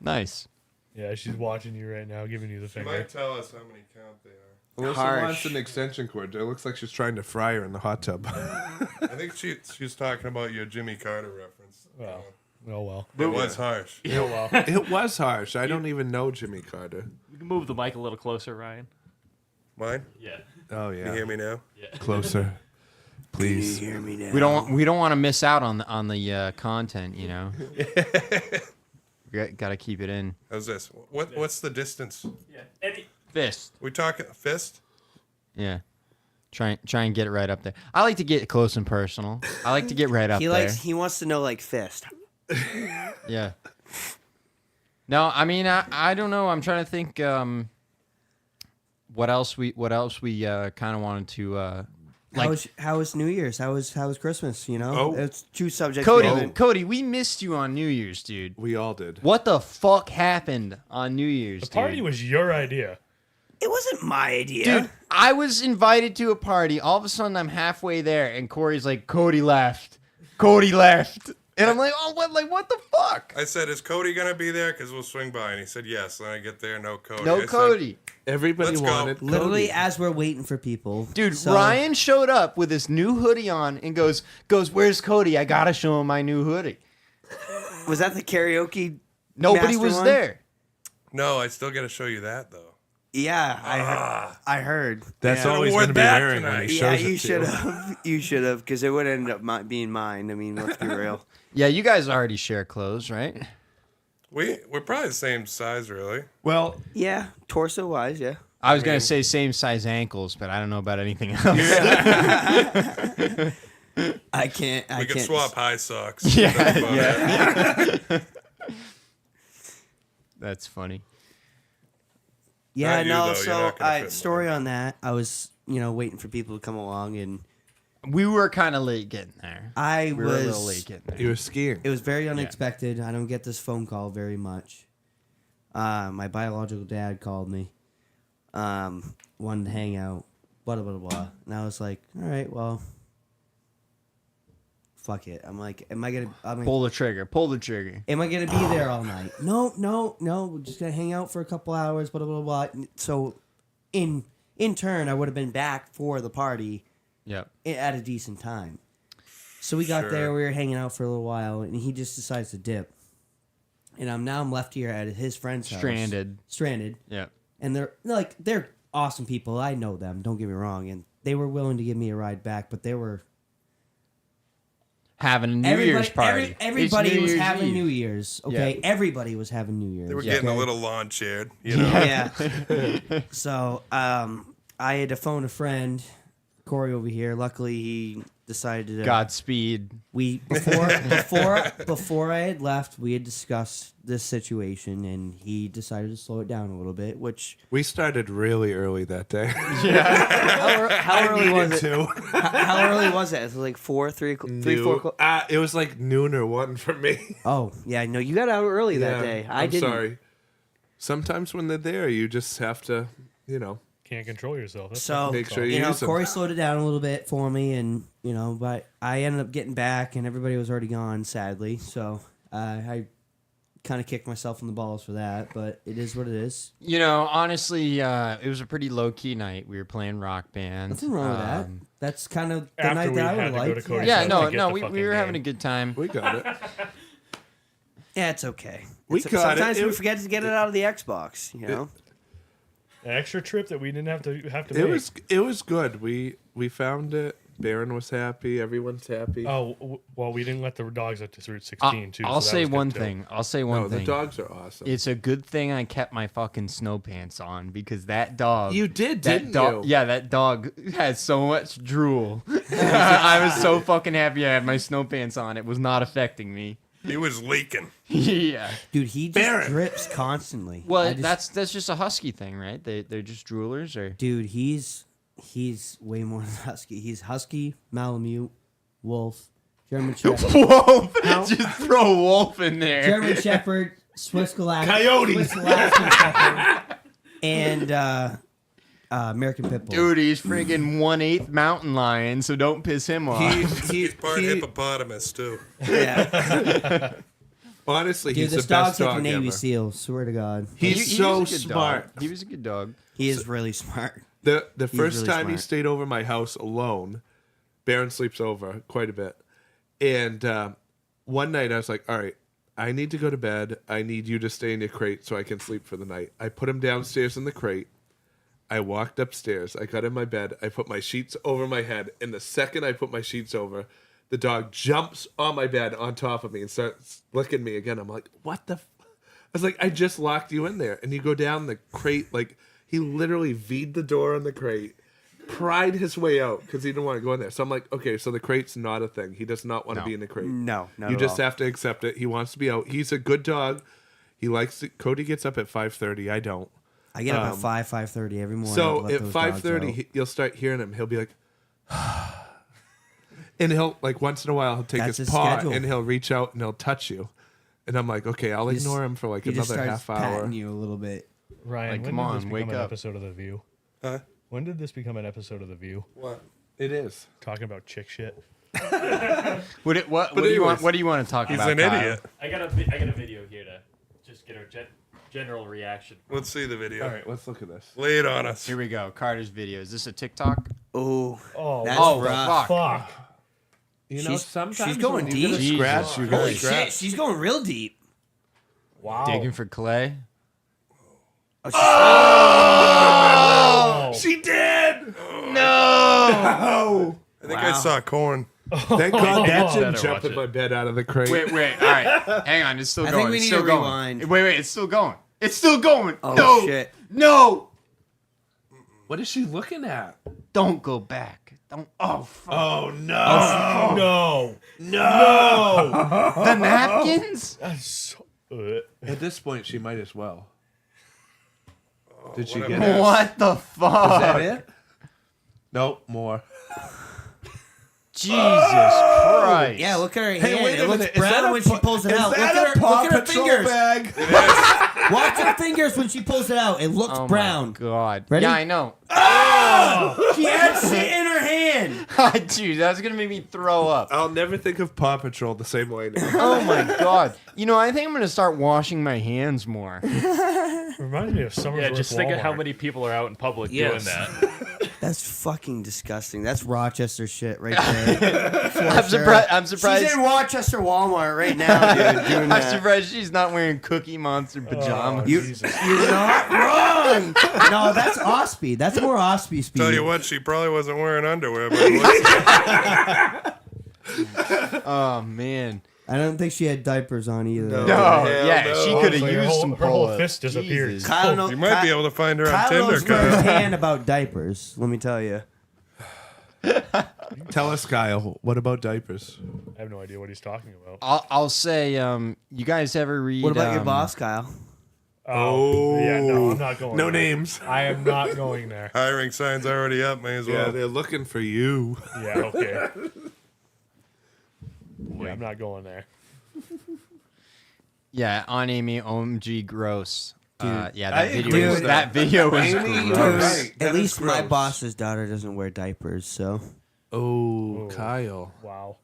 Nice. Yeah, she's watching you right now, giving you the She finger. might tell us how many count they are. Alyssa Harsh. wants an extension cord. It looks like she's trying to fry her in the hot tub. I think she's talking about your Jimmy Carter reference. Well, oh well. It was harsh. Oh well. It was harsh. I don't even know Jimmy Carter. You can move the mic a little closer, Ryan. Mine? Yeah. Oh You yeah. hear me now? Closer, please. You hear me now? We don't want to miss out on the content, you know. We got to keep it in. How's this? What's the distance? Yeah. Fist. We talking fist? Yeah. Try and get it right up there. I like to get close and personal. I like to get right up there. He wants to know like fist. Yeah. No, I mean I don't know. I'm trying to think what else we kind of wanted to How was New Year's? How was Christmas? You know, Oh. it's two subjects. we haven't- Cody, we missed you on New Year's, dude. We all did. What the fuck happened on New Year's, The party dude? was your idea. It wasn't my idea. Dude, I was invited to a party. All of a sudden, I'm halfway there, and Corey's like, "Cody left. Cody left." And I'm like, "Oh, what? Like, what the fuck?" I said, is Cody going to be there? Because we'll swing by. And he said, yes. Then I get there, no Cody. No I said, Cody. Everybody Let's go. wanted Literally, Cody. as we're waiting for people, Dude, so- Ryan showed up with his new hoodie on and goes, "Where's Cody? I gotta show him my new hoodie." was that the karaoke? Nobody master was one? there. No, I still got to show you that, though. Yeah, I heard. That's yeah. all he's Wore going to be that wearing when he Yeah, shows you it to should you. have. You should have, because it would end up being mine. I mean, let's be real. Yeah, you guys already share clothes, right? We're probably the same size, really. Well, Yeah, torso wise, yeah. I was gonna say same size ankles, but I don't know about anything else. I can't. We could swap high socks. Yeah, That's about it. That's funny. Yeah, Not you, no. though. You're So, not gonna fit in story on that. I was, waiting for people to come along, and We were kind of late getting there. I We were a little late getting there. you were skiing. It was very unexpected. I don't get this phone call very much. My biological dad called me. Wanted to hang out. Blah blah blah blah. And I was like, all right, well, fuck it. I'm like, am I gonna? Pull the trigger. Pull the trigger. Am I gonna be there all night? No. We're just gonna hang out for a couple hours. Blah blah blah blah. So, in turn, I would have been back for the party Yep. at a decent time. So we got there. We were hanging out for a little while, and he just decides to dip. And I'm left here at his friend's house. Stranded. Yep. And they're awesome people. I know them. Don't get me wrong. And they were willing to give me a ride back, but they were. having a New Year's party. Everybody It's New was Year's having Eve. New Year's. Okay, Yeah. everybody was having New Year's. They were okay? getting a little lawn chaired, you know. Yeah. So I had to phone a friend, Corey over here. Luckily, he decided to. Godspeed. We before I had left, we had discussed this situation, and he decided to slow it down a little bit. Which We started really early that day. how early was it? Too. How early was it? It was like 4 o'clock. It was like noon or 1 for me. Oh yeah, no, you got out early that day. I I'm didn't. sorry. Sometimes when they're there, you just have to, you know. Can't control yourself. That's So Make sure you you know, use them. Corey slowed it down a little bit for me, and you know, but I ended up getting back, and everybody was already gone, sadly. So I kind of kicked myself in the balls for that, but it is what it is. You know, honestly, it was a pretty low key night. We were playing Rock Band. Nothing wrong with that. That's kind of the After night we that I had would to go like. to Cody's Yeah, house no, to get no, the we fucking were having a game. good time. We got it. Yeah, it's okay. We It's- got it. sometimes It we was- forget to get it out of the Xbox. You know. An extra trip that we didn't have to It was good. We found it. Baron was happy. Everyone's happy. Oh, well, we didn't let the dogs up to Route 16 too. I'll so that say was good, one too. thing. I'll say no, one the thing. dogs are awesome. It's a good thing I kept my fucking snow pants on because that dog. You did, that didn't dog, you? Yeah, that dog has so much drool. I was so fucking happy I had my snow pants on. It was not affecting me. He was leaking. Yeah. Dude, he just Baron. drips constantly. Well, I just- that's just a husky thing, right? They're just droolers, or dude, he's way more than husky. He's husky, Malamute, wolf, German Shepherd, wolf. Just throw wolf in there. German Shepherd, Swiss Galactic, Coyote. Swiss Alaskan Shepherd, and American Pit Bull. Dude, he's friggin' 1/8 mountain lion, so don't piss him off. He's part hippopotamus, too. Yeah, Honestly, dude, he's this the best dog's like a dog Navy ever. SEAL. Swear to God, He's He so was a good smart. dog. He was a good dog. he is really smart. The first really time he smart. stayed over my house alone, Baron sleeps over quite a bit. And one night I was like, all right, I need to go to bed. I need you to stay in your crate so I can sleep for the night. I put him downstairs in the crate. I walked upstairs. I got in my bed. I put my sheets over my head. And the second I put my sheets over, the dog jumps on my bed on top of me and starts licking me again. I'm like, what the? I was like, I just locked you in there. And you go down the crate. Like, he literally V'd the door on the crate, pried his way out because he didn't want to go in there. So I'm like, okay, so the crate's not a thing. He does not want to be in the crate. No, not You at just all. have to accept it. He wants to be out. He's a good dog. He likes it. Cody gets up at 5:30. I don't. I get up at 5:30 every morning. to So let at those dogs 5:30, out. you'll start hearing him. He'll be like, and he'll like once in a while he'll take That's his his paw schedule. and he'll reach out and he'll touch you, and I'm like, okay, I'll He's- ignore him for like he just another starts half hour. patting you a little bit. Ryan, Like, when come did on, this wake become an up. episode of The View? Huh? When did this become an episode of The View? What? It is. Talking about chick shit. What do you want? What do you want to talk He's about? an Kyle? idiot. I got a video here to just get our general reaction. Let's see the video. All right, let's look at this. Lay it on us. Here we go. Carter's video. Is this a TikTok? Oh, Oh, That's Oh, rough. fuck. fuck. You know, She's- sometimes she's going when you get a deep. scratch, Jesus you get a holy scratch. shit! She's going real deep. Wow. Digging for clay. Oh. She did. No. I think I saw corn. Thank God that Better didn't jump watch in it. my bed out of the crate. Wait. All right. Hang on. It's still I going. think we It's need still to going. rewind. Wait. It's still going. It's still going. Oh, no. shit. No. What is she looking at? Don't go back. Don't. Oh, fuck. Oh no! No. The napkins? At this point, she might as well. Did she what get a it? mess. What the fuck? Is that it? Nope, more. Jesus Christ. Yeah, look at her Hey, hand. wait a It looks minute. Is brown that a when she pa- pulls it is out. Look that at a her, Paw look at her Patrol fingers. bag? Watch her fingers when she pulls it out. It looks Oh brown. my God. Ready? Yeah, I know. She had shit in her hand. Dude, that's gonna make me throw up. I'll never think of Paw Patrol the same way now. Oh my God. You know, I think I'm gonna start washing my hands more. Reminds me of Summer's Yeah, Worth just think of how Walmart. many people are out in public Yes. doing that. That's fucking disgusting. That's Rochester shit right there. I'm surprised. I'm surprised. She's in Rochester Walmart right now, dude, doing I'm that. surprised she's not wearing Cookie Monster Oh, pajamas. Jesus. You're not wrong. No, that's Ospie. That's more Ospie speed. Tell you what, she probably wasn't wearing underwear, but it looks Oh man. I don't think she had diapers on either. No. No, Hell yeah, no. she could have Honestly, used some her whole pull-ups. fist disappeared. Jesus. Kyle, know, You might be able to find her on Kyle Tinder, knows Kyle. firsthand about diapers. Let me tell you. Tell us, Kyle, what about diapers? I have no idea what he's talking about. I'll say, you guys ever read? What about your boss, Kyle? Oh, yeah, no, I'm not going No there. names. I am not going there. Hiring sign's already up. May as Yeah, well. they're looking for you. Yeah, okay. Yeah, I'm not going there. Yeah, on Amy, OMG, gross. Yeah, that I video. agree Was, with that video was Amy, gross. you're right. That At is least my gross. boss's daughter doesn't wear diapers, so. Oh, Kyle. Wow.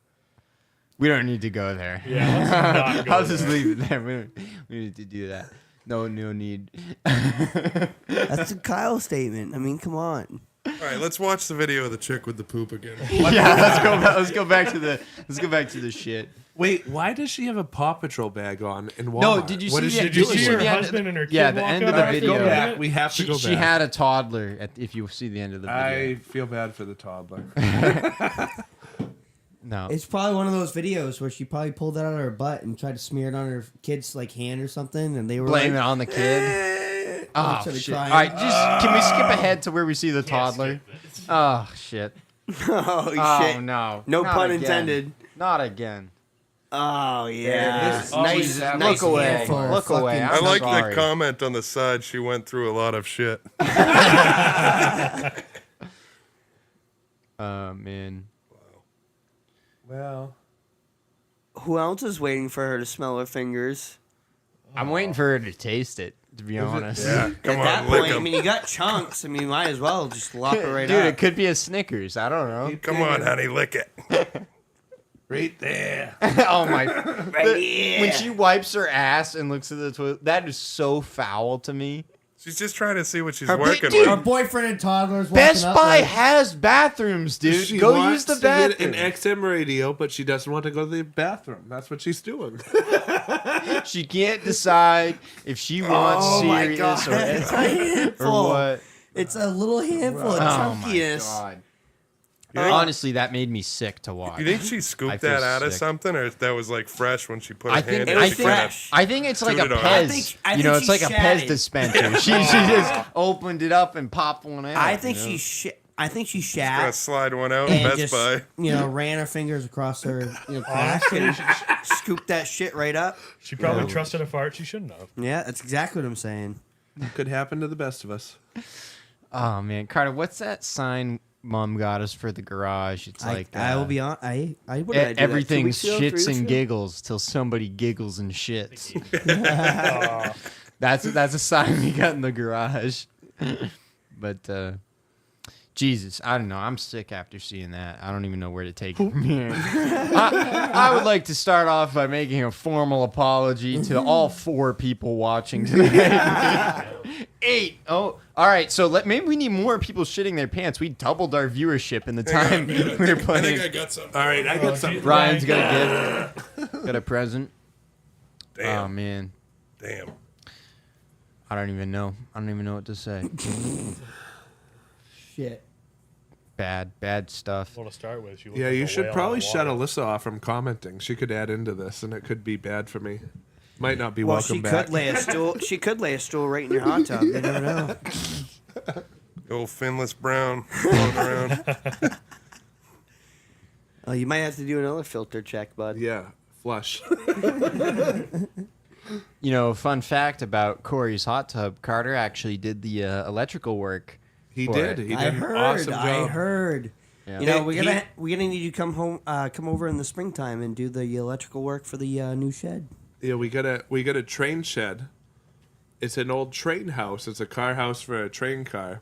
We don't need to go there. Yeah, let's not go I'll just there. leave it there. We need to do that. No need. That's a Kyle statement. I mean, come on. All right, let's watch the video of the chick with the poop again. Yeah, let's go back to the shit. Wait, why does she have a Paw Patrol bag on in Walmart? No, did you What see is the- she Did you Did see you doing? her the end- husband and her kid yeah, the walk end up of the after video. Go doing back. it? We have to go back. She had a toddler. If you see the end of the video, I feel bad for the toddler. no. It's probably one of those videos where she probably pulled it out of her butt and tried to smear it on her kid's like hand or something, and they were Blame it like, on the kid. Oh started shit! crying. All right, just can we skip ahead to where we see the toddler? Oh shit! "Oh Oh shit, no! no Not pun again. intended." Not again. Oh yeah, this nice, always happens. nice Look away. handful of Look away. fucking- I I'm like sorry. the comment on the side. She went through a lot of shit. Man. Well, Who else is waiting for her to smell her fingers? I'm waiting for her to taste it. To be honest, Yeah, come At that on, lick point, I 'em. mean, you got chunks. I mean, might as well just lop it right dude, up. it could be a Snickers. I don't know. Come on, honey, lick it. right there. Oh my! Right When she wipes her ass and looks at the toilet, that is so foul to me. She's just trying to see what she's Her, working dude, her with. boyfriend and toddlers. Best walking up Buy like, has bathrooms, dude. She Go wants use the to get bathroom. an XM radio, but she doesn't want to go to the bathroom. That's what she's doing. She can't decide if she wants Oh my serious god, it's a or handful. what. It's a little handful of Oh my chunkiness. god! You think, Honestly, that made me sick to watch. you think she I scooped feel that out of sick. something, or that was like fresh when she put her I hand think in? it I was She kinda- fresh. I think it's like a Tooted on. Pez. I You know, think it's like she a shat Pez it. dispenser. She just opened it up and popped one out. I think you know? she Gonna shat slide one out. and Best just Buy. ran her fingers across her crack and scooped that shit right up. She probably trusted a fart she shouldn't have. Yeah, that's exactly what I'm saying. Could happen to the best of us. Oh man, Carter, what's that sign Mom got us for the garage? It's like I will be on. What did I do that, 2 everything weeks ago, 3 shits weeks and ago? giggles till somebody giggles and shits. That's a sign we got in the garage. But Jesus, I don't know. I'm sick after seeing that. I don't even know where to take it from here. I would like to start off by making a formal apology to all 4 people watching tonight. 8. Oh, all right. So maybe we need more people shitting their pants. We doubled our viewership in the time we were I think I playing. got something. All right, I got something. Ryan's got a gift. Got a present. Oh Damn. man, Damn. I don't even know. I don't even know what to say. Shit. Bad stuff. Well, to start with, she looked Yeah, like you a should whale probably out of shut water. Alyssa off from commenting. She could add into this, and it could be bad for me. Might not be Well, welcome she back. could lay a stool. She could lay a stool right in your hot tub. You never know. Old finless brown floating around. Oh, you might have to do another filter check, bud. Yeah, flush. You know, fun fact about Corey's hot tub: Carter actually did the electrical work. He for did. it. He did I an heard. awesome I job. heard. Yeah. You know, He- we're gonna need you to come over in the springtime and do the electrical work for the new shed. Yeah, we got a train shed. It's an old train house. It's a car house for a train car.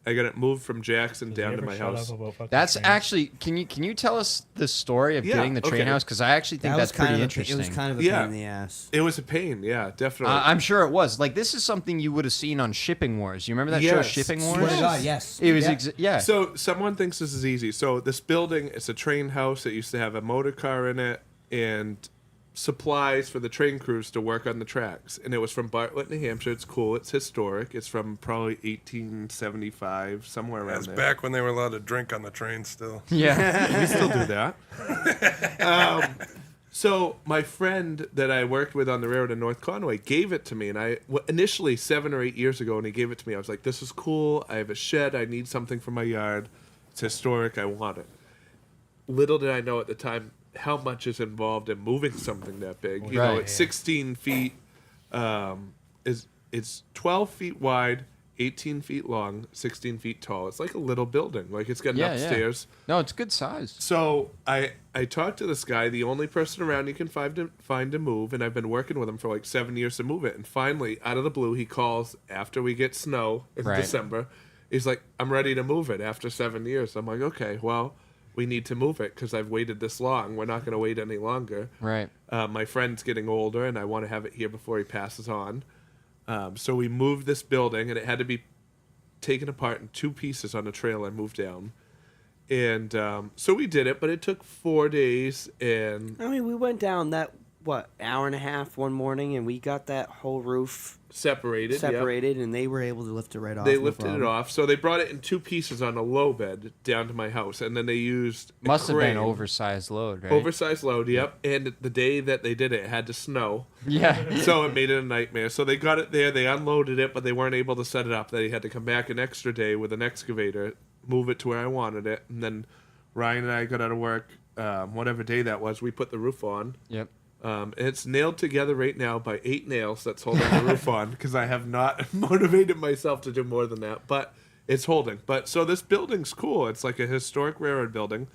I got it moved from Jackson Did you down to ever my shut house. up about fucking That's trains? actually. Can you tell us the story of Yeah, getting the train okay. house? Because I actually think That was that's pretty kind of interesting. It was kind of a Yeah. pain in the ass. It was a pain, yeah, definitely. I'm sure it was. Like, this is something you would have seen on Shipping Wars. You remember that show, Yes. Shipping Swear Wars? to God, yes. It was. Yeah. Yeah. So someone thinks this is easy. So this building, it's a train house that used to have a motor car in it, and supplies for the train crews to work on the tracks, and it was from Bartlett, New Hampshire. It's cool. It's historic. It's from probably 1875, somewhere around That's there. back when they were allowed to drink on the train still. Yeah. We still do that. So my friend that I worked with on the railroad in North Conway gave it to me, and initially 7 or 8 years ago, when he gave it to me, I was like, "This is cool. I have a shed. I need something for my yard. It's historic. I want it." Little did I know at the time how much is involved in moving something that big. You know, Right. it's 16 feet. It's 12 feet wide, 18 feet long, 16 feet tall. It's like a little building. Like it's got an upstairs. No, it's good size. So I talked to this guy, the only person around you can find to move, and I've been working with him for like 7 years to move it. And finally, out of the blue, he calls after we get snow in Right. December. He's like, "I'm ready to move it after 7 years." I'm like, "Okay, well, we need to move it because I've waited this long. We're not going to wait any longer." Right. My friend's getting older, and I want to have it here before he passes on. So we moved this building, and it had to be taken apart in 2 pieces on a trailer and moved down. And so we did it, but it took 4 days. And I mean, we went down that, hour and a half one morning, and we got that whole roof separated. Yep. separated, and they were able to lift it right off. They no lifted it problem. off. So they brought it in 2 pieces on a low bed down to my house, and then they used a Must have been crane. oversized load, right? Oversized load, yep. And the day that they did it, it had to snow. Yeah. So it made it a nightmare. So they got it there, they unloaded it, but they weren't able to set it up. They had to come back an extra day with an excavator, move it to where I wanted it, and then Ryan and I got out of work, whatever day that was, we put the roof on. Yep. And it's nailed together right now by 8 nails that's holding the roof on, because I have not motivated myself to do more than that, but it's holding. But so this building's cool. It's like a historic railroad building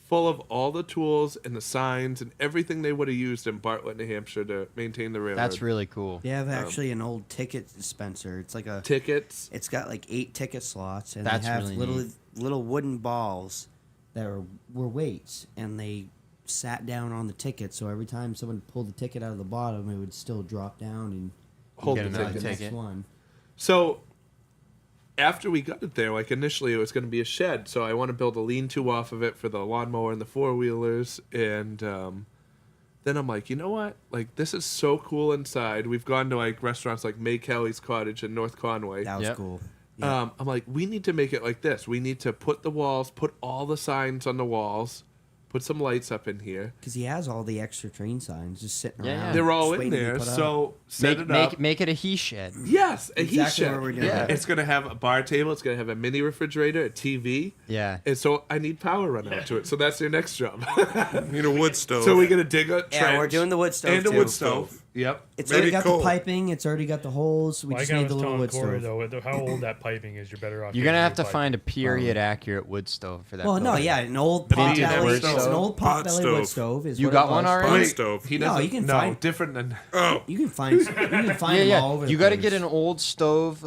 full of all the tools and the signs and everything they would have used in Bartlett, New Hampshire to maintain the railroad. That's really cool. They have actually an old ticket dispenser. It's like a Tickets. It's got like 8 ticket slots, and That's they have really little neat. little wooden balls that were weights, and they sat down on the ticket. So every time someone pulled the ticket out of the bottom, it would still drop down and Hold Get the another ticket. the next ticket. one. So after we got it there, like initially it was going to be a shed. So I want to build a lean-to off of it for the lawnmower and the 4-wheelers. And then I'm like, you know what? Like, this is so cool inside. We've gone to like restaurants like May Kelly's Cottage in North Conway. That was Yep. cool. Yeah. I'm like, we need to make it like this. We need to put the walls, put all the signs on the walls, put some lights up in here. Because he has all the extra train signs just sitting Yeah, around. yeah. They're all just in waiting to be there. put up. So set it up. Make it a he shed. Yes, a heat Exactly shed. what we're doing. Yeah. It's going to have a bar table. It's going to have a mini refrigerator, a TV. Yeah. And so I need power run out to it. So that's your next job. Need a wood stove. So we're going to dig a trench. Yeah, we're doing the wood stove, And a too. wood stove. Yep. It's Maybe already got coal. the piping. It's already got the holes. We Like just I need was the little telling wood Corey, stove. though, how old that piping is, you're better off. You're getting gonna new have to pipe. find a period accurate wood stove for that. Well, no, building. yeah, an old But pot you need a belly. wood It's an stove? old pot Pot belly stove. wood stove. Is You what got it one was. already? Pot Wait, stove. He No, doesn't. you can no, find- different than. Oh, You can find Yeah, them all yeah. over You the got to place. get an old stove,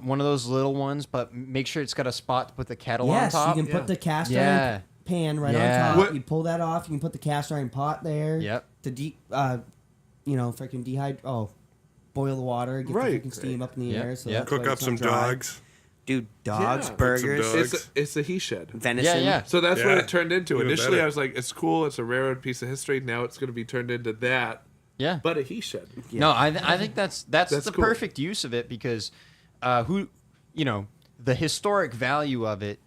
one of those little ones, but make sure it's got a spot to put the kettle Yes, on top. you can put the cast Yeah. iron pan right Yeah. on top. What- You pull that off. You can put the cast iron pot there. Yep. To freaking dehydrate. Oh, boil the water. Get Right. the freaking steam up in the Yep, air. So yep. that's cook why up it's not some dry. dogs. Dude, dogs, Yeah. burgers, dogs. It's a he shed. venison. Yeah. So that's what Yeah. it turned into. Even Initially, better. I was like, it's cool. It's a railroad piece of history. Now it's going to be turned into that, Yeah. but a he shed. Yeah. No, I think that's That's the cool. perfect use of it because, the historic value of it,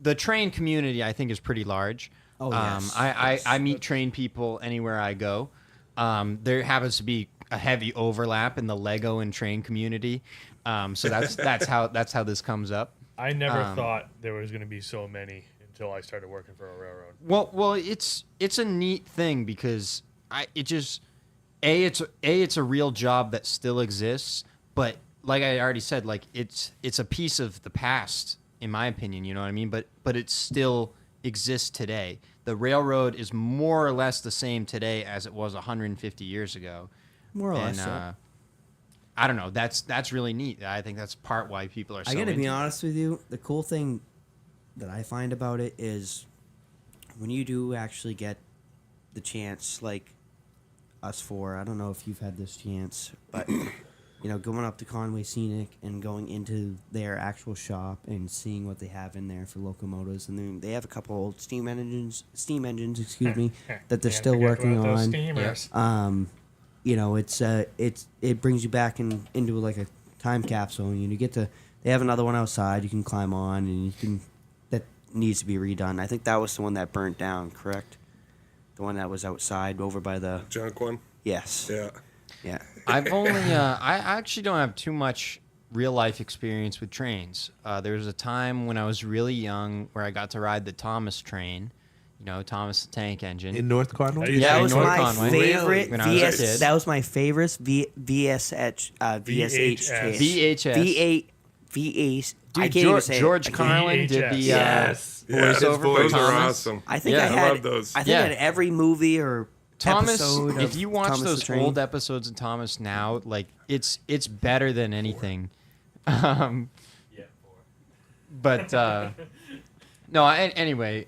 the train community I think is pretty large. Oh, yes. I meet train people anywhere I go. There happens to be a heavy overlap in the Lego and train community, so that's how this comes up. I never thought there was going to be so many until I started working for a railroad. Well, it's a neat thing because it's a real job that still exists, but like I already said, like it's a piece of the past in my opinion. You know what I mean? But it still exists today. The railroad is more or less the same today as it was 150 years ago. More or And, less. Yeah. I don't know. That's really neat. I think that's part why people are so I gotta be into it. honest with you. The cool thing that I find about it is when you do actually get the chance, like us four. I don't know if you've had this chance, but going up to Conway Scenic and going into their actual shop and seeing what they have in there for locomotives, and then they have a couple old steam engines, excuse me, that they're Can't still forget working about those on. steamers. It brings you back into like a time capsule, and you get to. They have another one outside you can climb on, and that needs to be redone. I think that was the one that burnt down, correct? The one that was outside over by the Junk one. yes, Yeah. yeah. I've only, I actually don't have too much real life experience with trains. There was a time when I was really young where I got to ride the Thomas train, Thomas the Tank Engine. In North Conway? Yeah, That in was North my Conway. favorite When I was a VS. kid. That was my favorite VSH VSH train. VHS. V8 VH. I Dude, can't even say George it. Carlin did the Yes. voiceover for those are Thomas. awesome. I think Yeah. I I had love those. I think Yeah. I had every movie or Thomas, episode if of you watch Thomas the those Train. old episodes of Thomas now, like it's better than anything. But no. Anyway,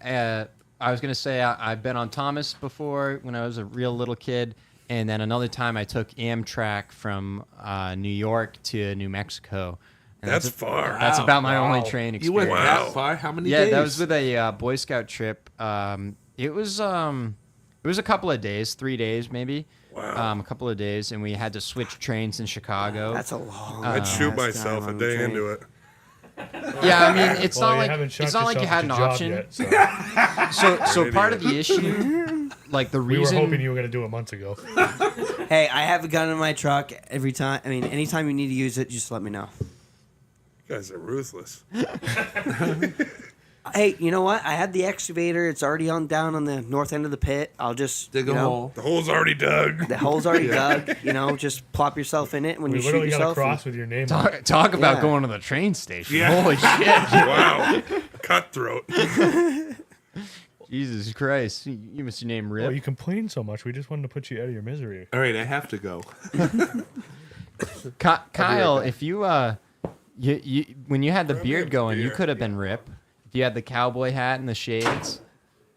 I was gonna say I've been on Thomas before when I was a real little kid, and then another time I took Amtrak from New York to New Mexico. And That's far. That's Wow. about my only Wow. train You went experience. Wow. that far? How many Yeah, days? that was with a Boy Scout trip. It was a couple of days, 3 days maybe. Wow. A couple of days, and we had to switch trains in Chicago. That's a long. I'd shoot ass myself time a on the day train. into it. Yeah, I mean, it's Well, not you like haven't it's shunt not like you yourself had an into job option. yet, so So part of the issue, like the we were reason, hoping you were going to do it months ago. Hey, I have a gun in my truck every time. I mean, anytime you need to use it, just let me know. You guys are ruthless. Hey, you know what? I had the excavator. It's already down on the north end of the pit. I'll just Dig you a know, hole. The hole's already dug. The hole's already dug. Just plop yourself in it when We you shoot literally got a yourself. cross with your name on it. talk about Yeah. going to the train station. Yeah. Holy shit! Wow. Cutthroat. Jesus Christ! You must your name Oh, Rip. you complain so much. We just wanted to put you out of your misery. All right, I have to go. Kyle, if you when you had the beard going, you beer. could have been Rip. If you had the cowboy hat and the shades.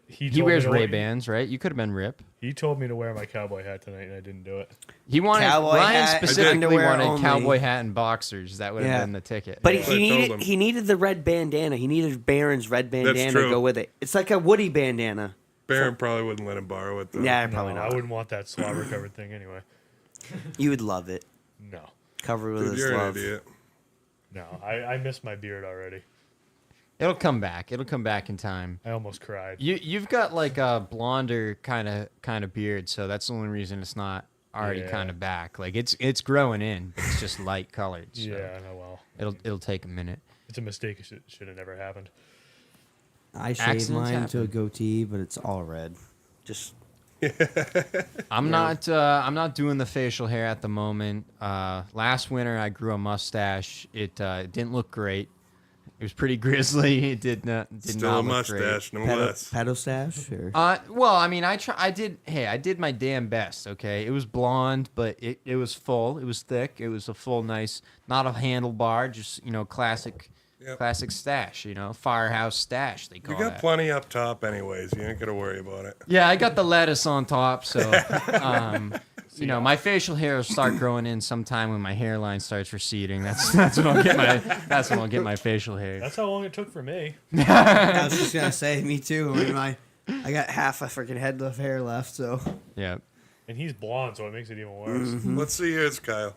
He He told wears me to- Ray Bans, right? You could have been Rip. He told me to wear my cowboy hat tonight, and I didn't do it. He wanted Cowboy Ryan hat, specifically underwear wanted only. cowboy hat and boxers. That would have Yeah. been the ticket. But I told him. he needed the red bandana. He needed Baron's red bandana to true. go with it. It's like a Woody bandana. Baron probably wouldn't let him borrow it, though. Yeah, No, probably I not. wouldn't want that slobber covered thing anyway. You would love it. No, Cover with Dude, his you're an love. idiot. no, I miss my beard already. It'll come back. It'll come back in time. I almost cried. You've got like a blonder kind of beard, so that's the only reason it's not already Yeah. kind of back. Like it's growing in. But it's just light colored. So Yeah, no, well, it'll take a minute. it's a mistake. It should have never happened. I shaved Accidents mine to a happen. goatee, but it's all red. Just I'm not doing the facial hair at the moment. Last winter I grew a mustache. It didn't look great. It was pretty grisly. It did not Still a look great. mustache, no pedo, less. pedo stash. Or? Well, I mean, I did my damn best. Okay, it was blonde, but it was full. It was thick. It was a full, nice, not a handlebar, just classic, Yep. classic stash. Firehouse stash. They You call got that. plenty up top, anyways. You ain't got to worry about it. Yeah, I got the lettuce on top, so my facial hair will start growing in sometime when my hairline starts receding. That's when I'll get my facial hair. That's how long it took for me. I was just gonna say, me too. I got half a freaking head of hair left, so Yeah. And he's blonde, so it makes it even worse. Mm-hmm. Let's see yours, Kyle.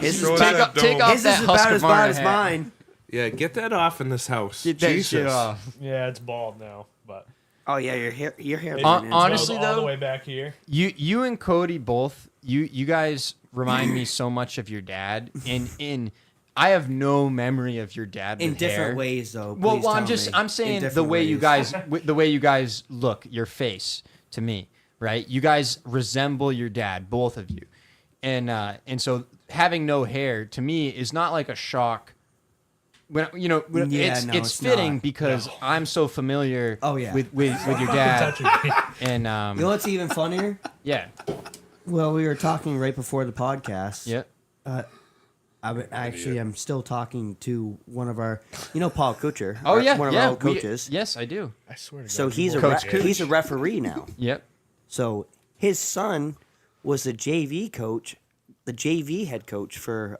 his Show is, us Take that off- take dome. off his that is about Husker as Barn bad as hat. mine. Yeah, get that off in this house. Get that Jesus. shit off. Yeah, it's bald now, but Oh yeah, your hair. it's Hon- bald honestly, all though- the way back here. You and Cody both you guys remind me so much of your dad, and I have no memory of your dad In with different hair. ways, though. Well, Please I'm tell just me. I'm In saying the different way you ways. guys look, your face to me, right? You guys resemble your dad, both of you, and so having no hair to me is not like a shock. When Yeah, it's no, it's it's fitting not. because I'm so familiar. Oh, yeah. with your dad, Touching me. and You know what's even funnier? yeah, Well, we were talking right before the podcast. yeah. I'm still talking to one of our, Paul Kutcher. Oh yeah, one of yeah. our old coaches. Yes, I do. I swear to God. So he's Coach he's a referee now. Yep. So his son was the JV coach the JV head coach for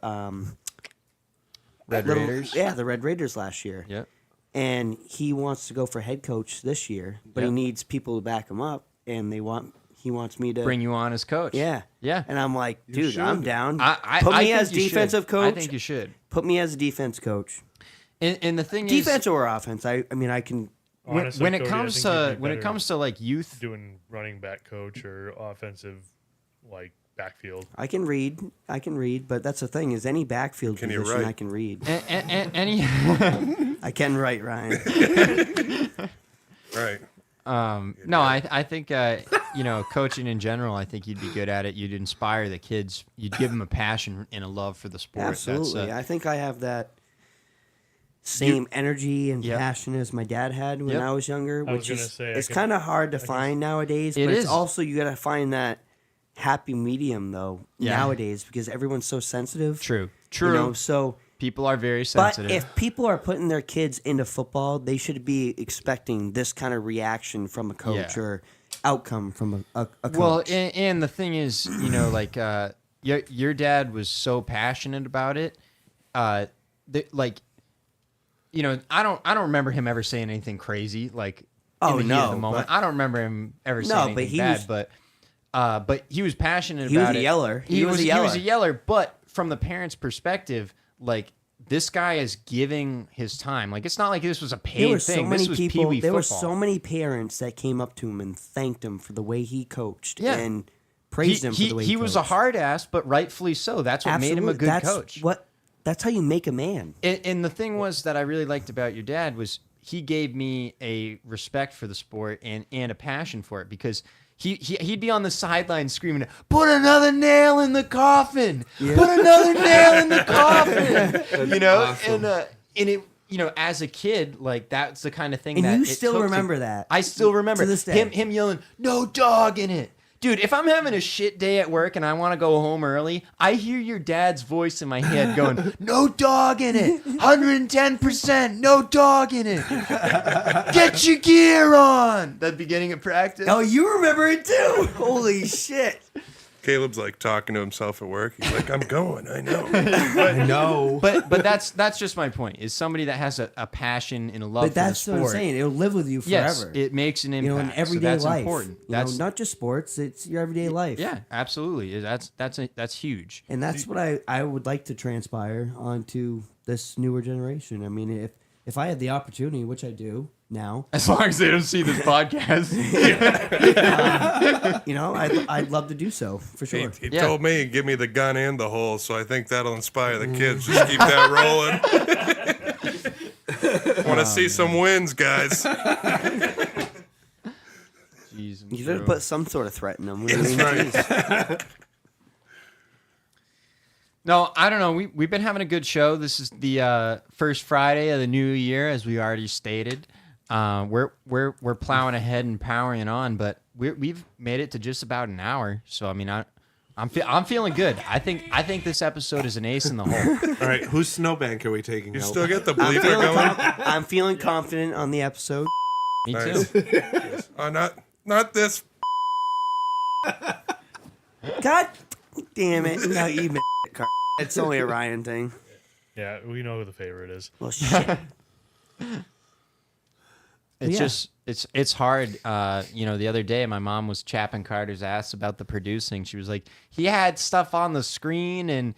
Red Raiders. Yeah, the Red Raiders last year. Yep. And he wants to go for head coach this year, but he Yep. needs people to back him up, and he wants me to Bring you on as coach. Yeah. Yeah. And I'm like, dude, I'm should. down. I Put me think as you should. defensive coach. I think you should. Put me as a defense coach. And the thing Defense is, or offense. I mean, I can. Honestly, when it Cody, comes I think you'd to be when it better comes to like youth, doing running back coach or offensive like backfield. I can read, but that's the thing is any backfield Can you position write? I can read. any I can write, Ryan. Right. no, I think coaching in general, I think you'd be good at it. You'd inspire the kids. You'd give them a passion and a love for the sport. Absolutely. That's, I think I have that same energy and Yep. passion as my dad had when Yep. I was younger, I was which gonna is say, I it's can- kind of hard to find nowadays. It But it's is. also you got to find that happy medium though Yeah. nowadays because everyone's so sensitive. true. You True. know, so People are very but sensitive. if people are putting their kids into football, they should be expecting this kind of reaction from a coach Yeah. or outcome from a coach. Well, and the thing is, like your dad was so passionate about it. I don't remember him ever saying anything crazy like Oh, in the heat of no, the moment. but- I don't remember him ever saying No, anything but he bad, was- but he was passionate He was about a it. yeller. He was a yeller, but from the parents' perspective, like this guy is giving his time. Like it's not like this was a there paid were so thing. many This was people. Pee-wee There were football. so many parents that came up to him and thanked him for the way he coached Yeah. and praised him for the way he was a coached. hard ass, but rightfully so. That's what made him a Absolutely. good That's coach. That's how you make a man. And the thing was that I really liked about your dad was he gave me a respect for the sport and a passion for it because he'd be on the sideline screaming, "Put another nail in the coffin! Put another nail in the coffin!" awesome. And it. As a kid, like that's the kind of thing And that you it still took to- remember that. I still remember To this day. him yelling, "No dog in it." Dude, if I'm having a shit day at work and I want to go home early, I hear your dad's voice in my head going, "No dog in it. 110%, no dog in it. Get your gear on." The beginning of practice. Oh, you remember it too? Holy shit! Caleb's like talking to himself at work. He's like, I'm going. I know. No. But that's just my point. Is somebody that has a passion and a love But for that's the what sport. I'm saying. It'll live with you Yes, forever. it makes an you impact. know, in so everyday that's life. important. You know, not just sports. It's your everyday life. Yeah, absolutely. That's huge. And that's what I would like to transpire onto this newer generation. I mean, if I had the opportunity, which I do now, As long as they don't see this podcast. you know, I'd love to do so for He, sure. he Yeah. told me, give me the gun and the hole, so I think that'll inspire the kids. Just keep that rolling. Want to see some wins, guys. Jeez, You should have put some sort of threat in them. Right. No, I don't know. We've been having a good show. This is the first Friday of the new year, as we already stated. We're plowing ahead and powering on, but we've made it to just about an hour. So I mean, I'm feeling good. I think this episode is an ace in the hole. All right, whose snowbank are we taking You out? still get the bleeper going? I'm feeling confident on the episode. Me Nice. too. Not this. God damn it! No, you missed it, Carl. It's only a Ryan thing. Yeah, we know who the favorite is. Well, shit. It's Yeah. just it's hard. The other day my mom was chapping Carter's ass about the producing. She was like, he had stuff on the screen and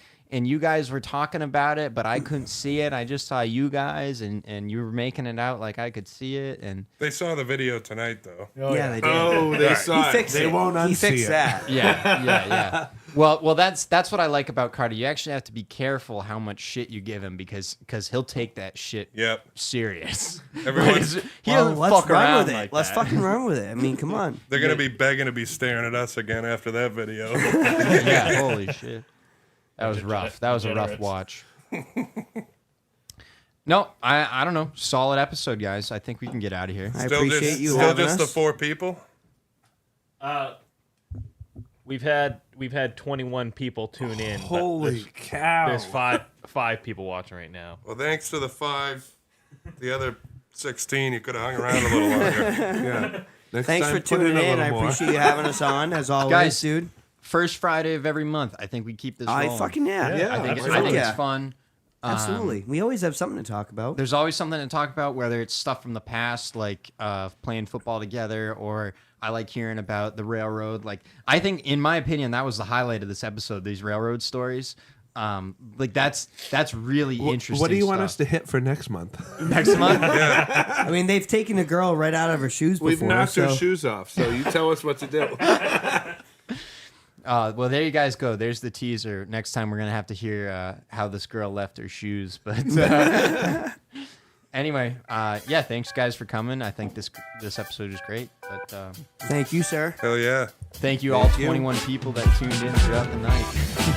you guys were talking about it, but I couldn't see it. I just saw you guys and you were making it out like I could see it. And They saw the video tonight, though. Yeah, they did. Oh, they Right. saw He it. fixed They it. won't unsee He fixed it. that. yeah. Well, that's what I like about Carter. You actually have to be careful how much shit you give him because he'll take that shit Yep. serious. Everyone's- he Well, doesn't let's fuck run around with it. like Let's that. fucking run with it. I mean, come on. They're going to be begging to be staring at us again after that video. Yeah, holy shit. That was Bunch of rough. That was a rough degenerates. watch. No, I don't know. Solid episode, guys. I think we can get out of here. I Still appreciate just, you still having just us. the 4 people? We've had 21 people tune in. but Holy cow. there's five people watching right now. Well, thanks to the 5. The other 16, you could have hung around a little longer. Yeah. Next Thanks time, for put tuning a in. little I more. appreciate you having us on, as always, Guys, dude. first Friday of every month. I think we keep this rolling. I fucking yeah. Yeah, I think absolutely. it's fun. Absolutely. We always have something to talk about. There's always something to talk about, whether it's stuff from the past, like playing football together, or I like hearing about the railroad. Like, I think, in my opinion, that was the highlight of this episode, these railroad stories. Like, that's really interesting. What do you want stuff. us to hit for next month? Next month? I mean, they've taken a girl right out of her shoes before. We've knocked her so- shoes off, so you tell us what to do. Well, there you guys go. There's the teaser. Next time we're going to have to hear how this girl left her shoes. But anyway, yeah, thanks, guys, for coming. I think this episode is great. But Thank you, sir. Hell yeah. thank you all 21 people that tuned in throughout the night.